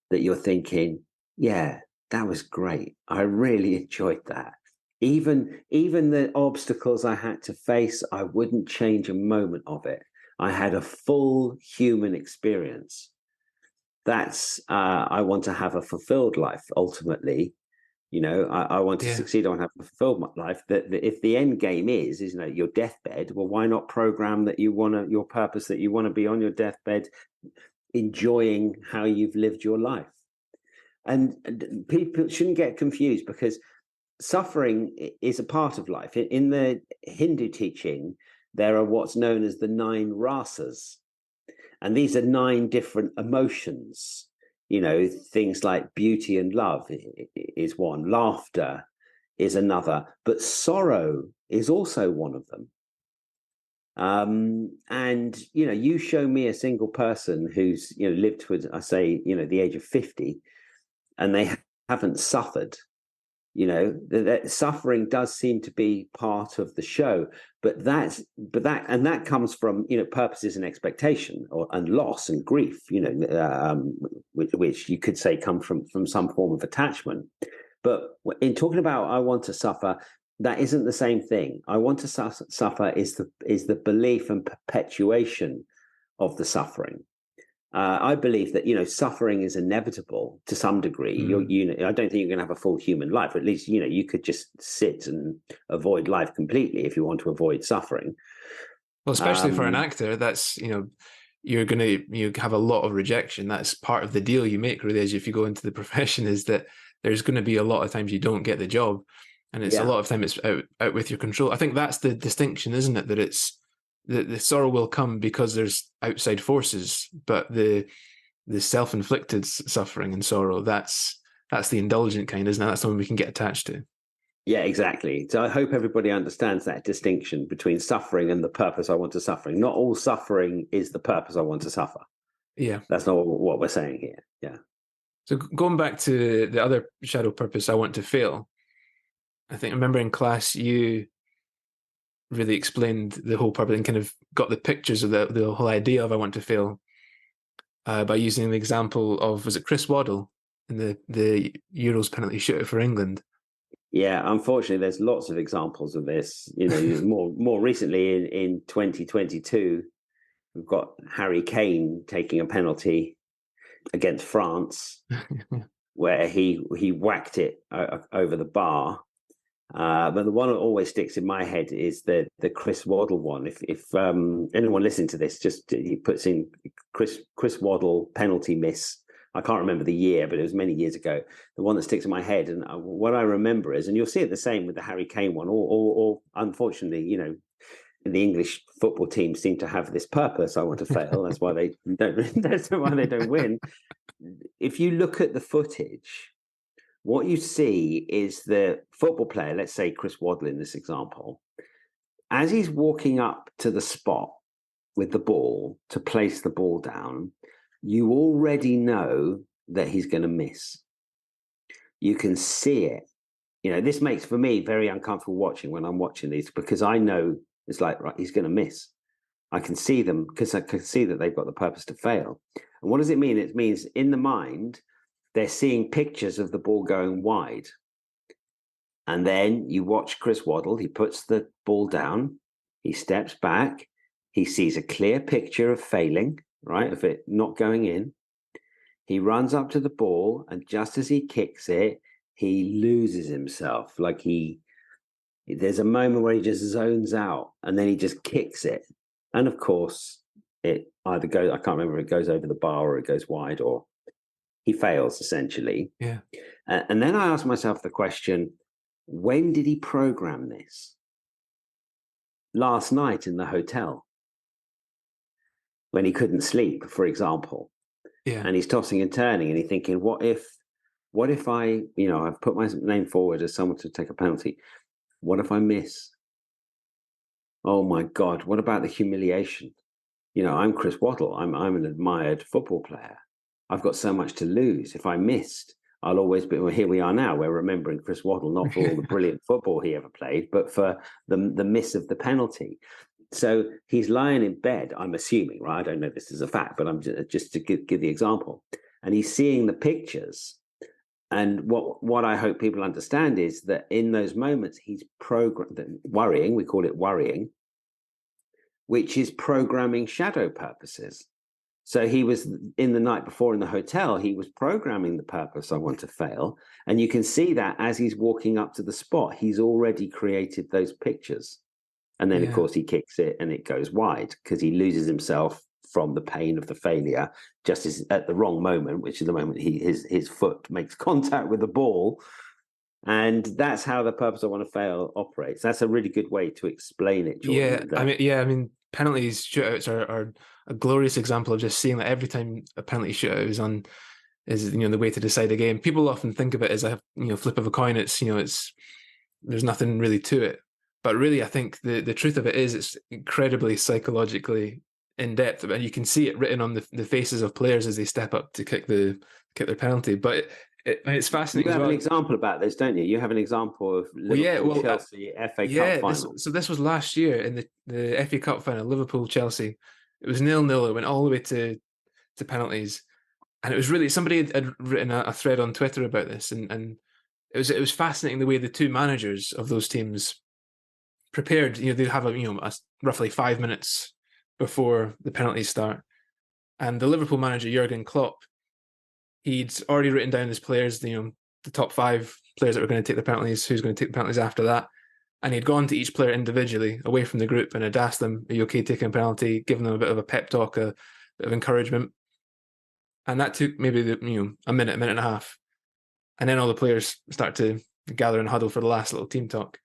that you're thinking, yeah, that was great. I really enjoyed that. Even the obstacles I had to face, I wouldn't change a moment of it. I had a full human experience. That's I want to have a fulfilled life. Ultimately, I want to succeed. I want to have a fulfilled life. That if the end game is your deathbed, well, why not program that your purpose that you want to be on your deathbed, enjoying how you've lived your life. And people shouldn't get confused because suffering is a part of life. In the Hindu teaching, there are what's known as the 9 rasas. And these are 9 different emotions. Things like beauty and love is one, laughter, is another, but sorrow is also one of them. And you show me a single person who's lived to, I say, the age of 50, and they haven't suffered. That suffering does seem to be part of the show, but that comes from purposes and expectation, and loss and grief, which you could say come from some form of attachment. But in talking about I want to suffer, that isn't the same thing. I want to suffer is the belief and perpetuation of the suffering. I believe that suffering is inevitable to some degree. I don't think you're going to have a full human life. Or at least you could just sit and avoid life completely if you want to avoid suffering.
Well, especially for an actor, that's you have a lot of rejection. That's part of the deal you make, really, as if you go into the profession, is that there's going to be a lot of times you don't get the job, and it's a lot of time it's out with your control. I think that's the distinction, isn't it? That it's the sorrow will come because there's outside forces, but the self-inflicted suffering and sorrow, that's the indulgent kind, isn't it? That's the one we can get attached to.
Yeah, exactly. So I hope everybody understands that distinction between suffering and the purpose I want to suffering. Not all suffering is the purpose I want to suffer.
Yeah.
That's not what we're saying here. Yeah.
So going back to the other shadow purpose, I want to fail. I remember in class you really explained the whole purpose and kind of got the pictures of the whole idea of I want to fail by using the example of, was it Chris Waddle in the Euros penalty shootout for England?
Yeah, unfortunately, there's lots of examples of this. More recently in 2022, we've got Harry Kane taking a penalty against France, where he whacked it over the bar. But the one that always sticks in my head is the Chris Waddle one. If anyone listening to this, just he puts in Chris Waddle penalty miss. I can't remember the year, but it was many years ago. The one that sticks in my head, and what I remember is, and you'll see it the same with the Harry Kane one, or unfortunately, the English football team seem to have this purpose. I want to fail. That's why they don't. That's why they don't win. If you look at the footage, what you see is the football player, let's say Chris Waddle in this example, as he's walking up to the spot with the ball to place the ball down, you already know that he's going to miss. You can see it. This makes, for me, very uncomfortable watching when I'm watching these, because I know it's like, right, he's going to miss. I can see them because I can see that they've got the purpose to fail. And what does it mean? It means in the mind, they're seeing pictures of the ball going wide. And then you watch Chris Waddle. He puts the ball down. He steps back. He sees a clear picture of failing, right, of it not going in. He runs up to the ball, and just as he kicks it, he loses himself. There's a moment where he just zones out, and then he just kicks it. And of course, it either goes, I can't remember if it goes over the bar or it goes wide, or he fails, essentially.
Yeah.
And then I asked myself the question, when did he program this? Last night in the hotel, when he couldn't sleep, for example.
Yeah.
And he's tossing and turning, and he's thinking, what if I, I've put my name forward as someone to take a penalty. What if I miss? Oh my God, what about the humiliation? I'm Chris Waddle. I'm an admired football player. I've got so much to lose. If I missed, I'll always be, well, here we are now. We're remembering Chris Waddle, not for all the brilliant football he ever played, but for the miss of the penalty. So he's lying in bed, I'm assuming, right? I don't know if this is a fact, but I'm just to give the example. And he's seeing the pictures. And what I hope people understand is that in those moments, he's worrying, we call it worrying, which is programming shadow purposes. So he was, in the night before in the hotel, he was programming the purpose, I want to fail. And you can see that as he's walking up to the spot, he's already created those pictures. And then, of course, he kicks it and it goes wide because he loses himself from the pain of the failure, just as at the wrong moment, which is the moment his foot makes contact with the ball. And that's how the purpose I want to fail operates. That's a really good way to explain it, Jordan.
I mean, penalties, shootouts are a glorious example of just seeing that every time a penalty shootout is the way to decide a game. People often think of it as a flip of a coin. It's there's nothing really to it. But really, I think the truth of it is it's incredibly psychologically in depth, and you can see it written on the faces of players as they step up to kick their penalty. But it's fascinating.
You
as
have
well.
an example about this, don't you? You have an example of Liverpool Chelsea FA Cup final.
So this was last year in the FA Cup final, Liverpool Chelsea. It was 0-0. It went all the way to penalties, and it was really, somebody had written a thread on Twitter about this, and it was fascinating the way the two managers of those teams prepared. They'd have roughly 5 minutes before the penalties start, and the Liverpool manager Jurgen Klopp, he'd already written down his players, the top 5 players that were going to take the penalties, who's going to take the penalties after that. And he'd gone to each player individually away from the group and had asked them, are you okay taking a penalty? Giving them a bit of a pep talk, a bit of encouragement. And that took maybe a minute and a half. And then all the players start to gather and huddle for the last little team talk.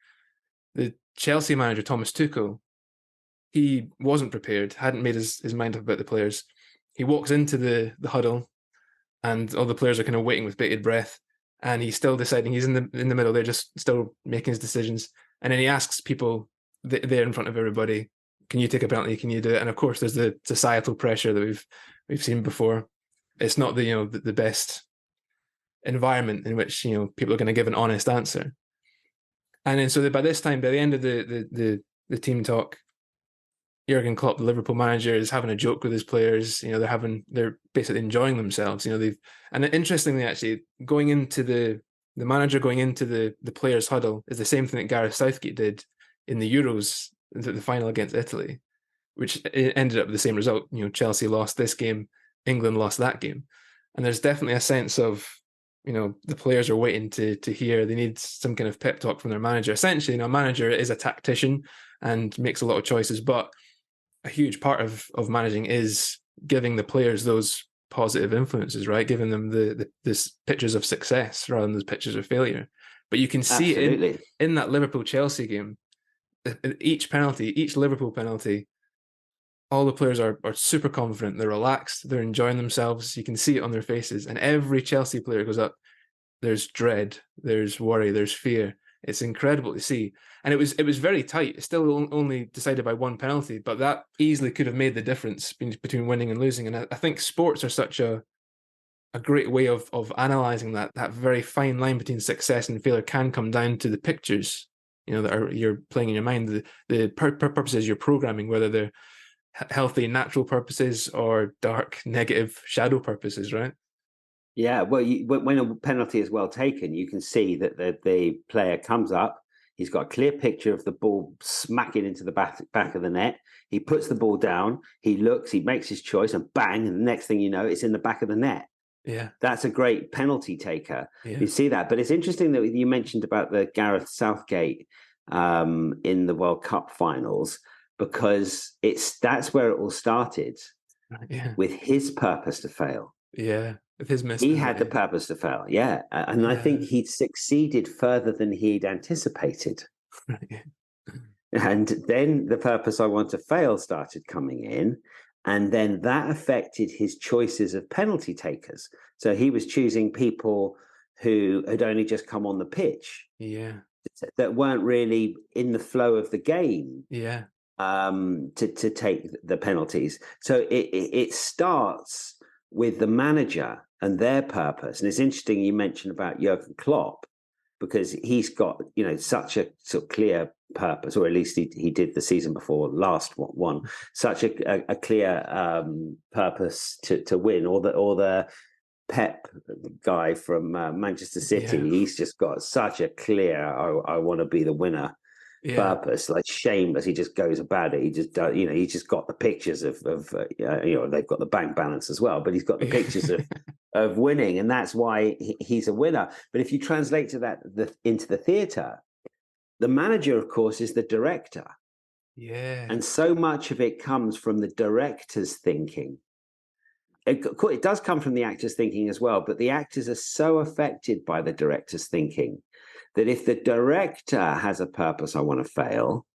The Chelsea manager, Thomas Tuchel, he wasn't prepared, hadn't made his mind up about the players. He walks into the huddle, and all the players are kind of waiting with bated breath, and he's still deciding. He's in the middle. They're just still making his decisions, and then he asks people there in front of everybody, "Can you take a penalty? Can you do it?" And of course, there's the societal pressure that we've seen before. It's not the best environment in which people are going to give an honest answer. And then so by this time, by the end of the team talk, Jurgen Klopp, the Liverpool manager, is having a joke with his players. They're basically enjoying themselves. And interestingly, actually, the manager going into the players' huddle is the same thing that Gareth Southgate did in the Euros, the final against Italy, which ended up with the same result. Chelsea lost this game, England lost that game, and there's definitely a sense of the players are waiting to hear. They need some kind of pep talk from their manager. Essentially, a manager is a tactician and makes a lot of choices, but a huge part of managing is giving the players those positive influences, right? Giving them this pictures of success rather than the pictures of failure. But you can see it in that Liverpool Chelsea game, each Liverpool penalty, all the players are super confident. They're relaxed. They're enjoying themselves. You can see it on their faces. And every Chelsea player goes up, there's dread, there's worry, there's fear. It's incredible to see. And it was very tight. It's still only decided by one penalty, but that easily could have made the difference between winning and losing. And I think sports are such a great way of analysing that very fine line between success and failure can come down to the pictures, that you're playing in your mind, the purposes you're programming, whether they're healthy, natural purposes or dark, negative, shadow purposes, right?
Yeah, well, when a penalty is well taken, you can see that the player comes up. He's got a clear picture of the ball smacking into the back of the net. He puts the ball down. He looks. He makes his choice, and bang! And the next thing you know, it's in the back of the net.
Yeah,
that's a great penalty taker.
Yeah.
You see that, but it's interesting that you mentioned about the Gareth Southgate in the World Cup finals, because that's where it all started.
Yeah.
With his purpose to fail.
Yeah. With his mission.
He had the purpose to fail. Yeah. And I think he'd succeeded further than he'd anticipated. And then the purpose I want to fail started coming in. And then that affected his choices of penalty takers. So he was choosing people who had only just come on the pitch.
Yeah.
That weren't really in the flow of the game.
Yeah.
To take the penalties. So it starts with the manager and their purpose. And it's interesting you mentioned about Jurgen Klopp, because he's got such a sort of clear purpose, or at least he did the season before last one, such a clear purpose to win. Or the Pep guy from Manchester City, he's just got such a clear I want to be the winner purpose, like shameless. He just goes about it. He just does, he's just got the pictures of they've got the bank balance as well, but he's got the pictures of winning, and that's why he's a winner. But if you translate into the theatre, the manager, of course, is the director.
Yeah.
And so much of it comes from the director's thinking. It does come from the actor's thinking as well, but the actors are so affected by the director's thinking that if the director has a purpose, I want to fail,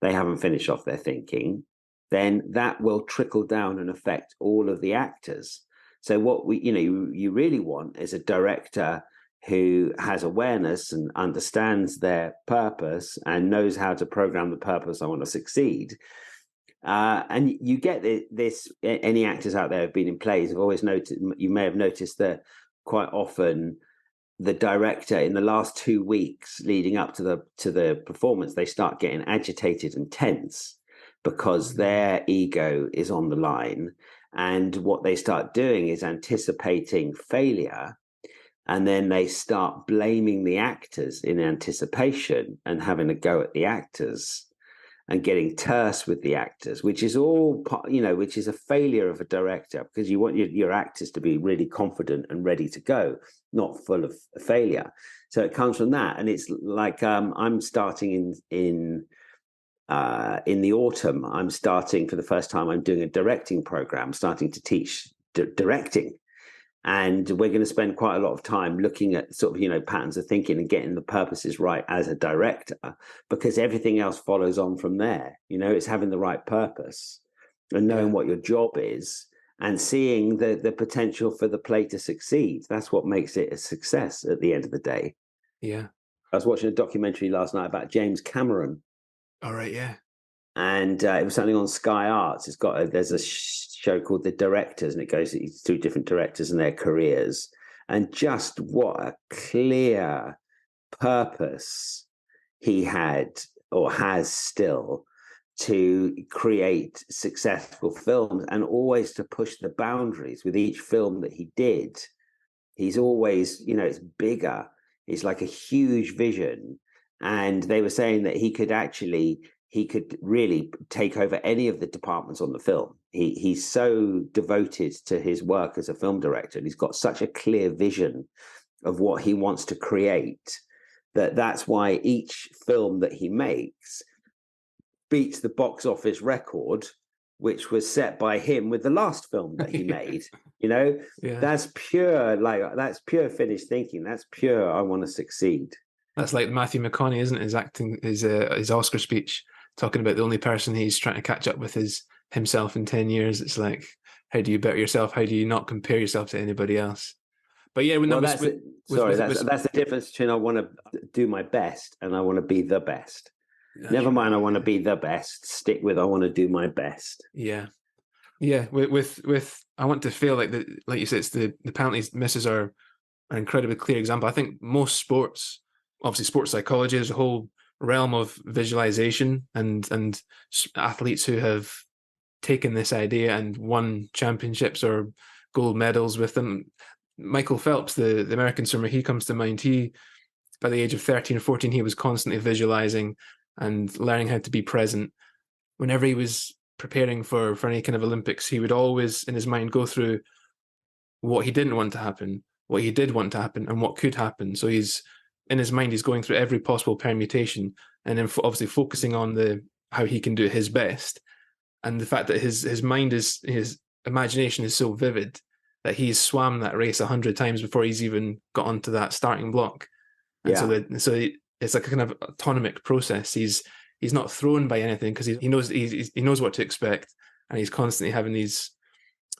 they haven't finished off their thinking, then that will trickle down and affect all of the actors. So what you really want is a director who has awareness and understands their purpose and knows how to program the purpose, I want to succeed. And you get this, any actors out there have been in plays have always noticed, you may have noticed that quite often the director, in the last 2 weeks leading up to the performance, they start getting agitated and tense because their ego is on the line. And what they start doing is anticipating failure. And then they start blaming the actors in anticipation and having a go at the actors and getting terse with the actors, which is all, which is a failure of a director, because you want your actors to be really confident and ready to go, not full of failure. So it comes from that. And it's like, I'm starting in the autumn, I'm starting for the first time, I'm doing a directing program, starting to teach directing. And we're going to spend quite a lot of time looking at sort of, patterns of thinking and getting the purposes right as a director, because everything else follows on from there. It's having the right purpose and knowing what your job is and seeing the potential for the play to succeed. That's what makes it a success at the end of the day.
Yeah.
I was watching a documentary last night about James Cameron.
All right, yeah.
And it was something on Sky Arts. There's a show called The Directors, and it goes through different directors and their careers, and just what a clear purpose he had or has still to create successful films, and always to push the boundaries with each film that he did. He's always, it's bigger. It's like a huge vision. And they were saying that he could really take over any of the departments on the film. He's so devoted to his work as a film director, and he's got such a clear vision of what he wants to create, that's why each film that he makes beats the box office record, which was set by him with the last film that he made. That's pure finished thinking. That's pure, I want to succeed.
That's like Matthew McConaughey, isn't it? His acting, his Oscar speech, talking about the only person he's trying to catch up with is himself in 10 years. It's like, how do you better yourself? How do you not compare yourself to anybody else? But yeah, that's
the difference between I want to do my best and I want to be the best. Never mind, I want to be the best. Stick with I want to do my best.
Yeah, yeah. With I want to feel like you said, it's the penalty misses are an incredibly clear example. I think most sports, obviously, sports psychology is a whole realm of visualization, and athletes who have taken this idea and won championships or gold medals with them. Michael Phelps, the American swimmer, he comes to mind. He, by the age of 13 or 14, he was constantly visualizing and learning how to be present. Whenever he was preparing for any kind of Olympics, he would always, in his mind, go through what he didn't want to happen, what he did want to happen, and what could happen. So in his mind, he's going through every possible permutation, and then obviously focusing on how he can do his best. And the fact that his mind his imagination is so vivid that he's swam that race 100 times before he's even got onto that starting block. And so it's like a kind of autonomic process. He's not thrown by anything because he knows what to expect, and he's constantly having these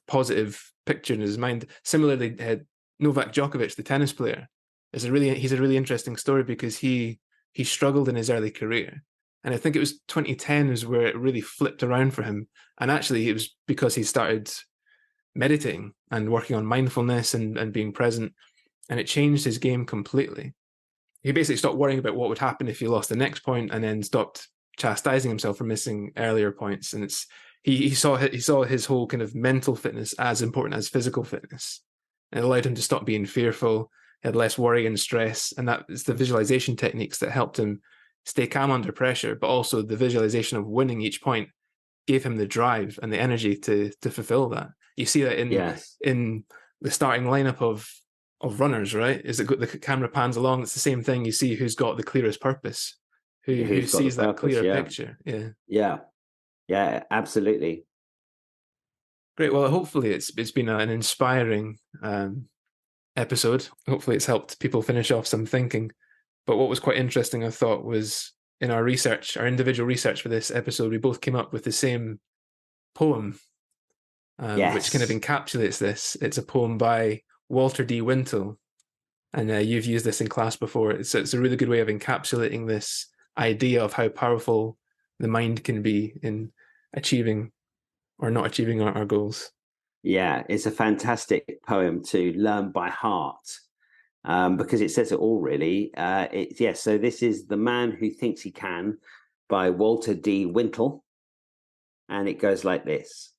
positive pictures in his mind. Similarly, Novak Djokovic, the tennis player, he's a really interesting story because he struggled in his early career, and I think it was 2010 is where it really flipped around for him. And actually, it was because he started meditating and working on mindfulness and being present, and it changed his game completely. He basically stopped worrying about what would happen if he lost the next point, and then stopped chastising himself for missing earlier points. And he saw his whole kind of mental fitness as important as physical fitness. And it allowed him to stop being fearful, had less worry and stress. And that is the visualization techniques that helped him stay calm under pressure, but also the visualization of winning each point gave him the drive and the energy to fulfill that. You see that in the starting lineup of runners, right? Is that the camera pans along? It's the same thing. You see who's got the clearest purpose, who sees that clearer picture.
Yeah, absolutely.
Great. Well, hopefully it's been an inspiring episode. Hopefully it's helped people finish off some thinking. But what was quite interesting, I thought, was in our individual research for this episode, we both came up with the same poem, which kind of encapsulates this. It's a poem by Walter D. Wintle, And you've used this in class before. It's a really good way of encapsulating this idea of how powerful the mind can be in achieving or not achieving our goals.
Yeah, it's a fantastic poem to learn by heart, because it says it all, really. So this is The Man Who Thinks He Can by Walter D. Wintle. And it goes like this.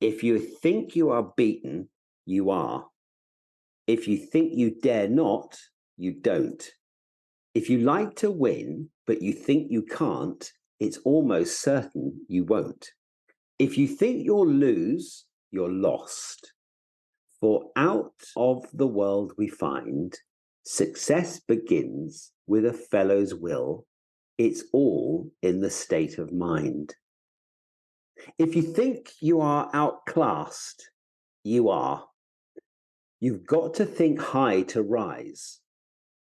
If you think you are beaten, you are. If you think you dare not, you don't. If you like to win, but you think you can't, it's almost certain you won't. If you think you'll lose, you're lost. For out of the world we find, success begins with a fellow's will. It's all in the state of mind. If you think you are outclassed, you are. You've got to think high to rise.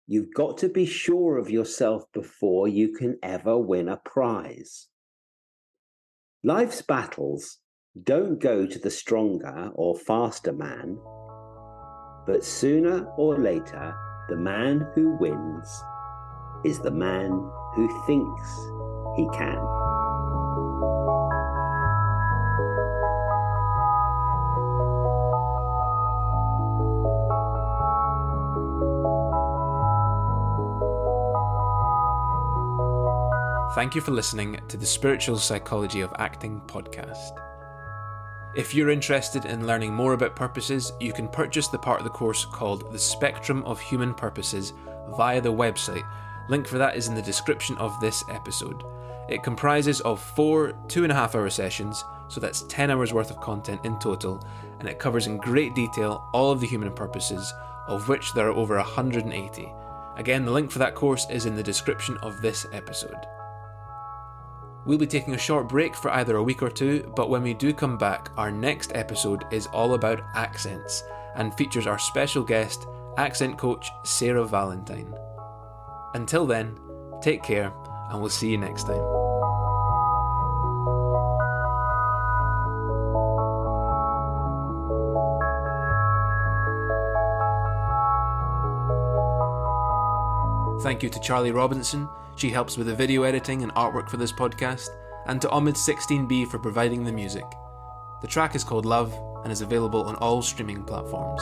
You've got to be sure of yourself before you can ever win a prize. Life's battles don't go to the stronger or faster man, but sooner or later, the man who wins is the man who thinks he can.
Thank you for listening to the Spiritual Psychology of Acting podcast. If you're interested in learning more about purposes, you can purchase the part of the course called The Spectrum of Human Purposes via the website. Link for that is in the description of this episode. It comprises of 4 2.5-hour sessions, so that's 10 hours worth of content in total, and it covers in great detail all of the human purposes, of which there are over 180. Again, the link for that course is in the description of this episode. We'll be taking a short break for either a week or two, but when we do come back, our next episode is all about accents and features our special guest, accent coach Sarah Valentine. Until then, take care and we'll see you next time. Thank you to Charlie Robinson, she helps with the video editing and artwork for this podcast, and to Omid 16B for providing the music. The track is called Love and is available on all streaming platforms.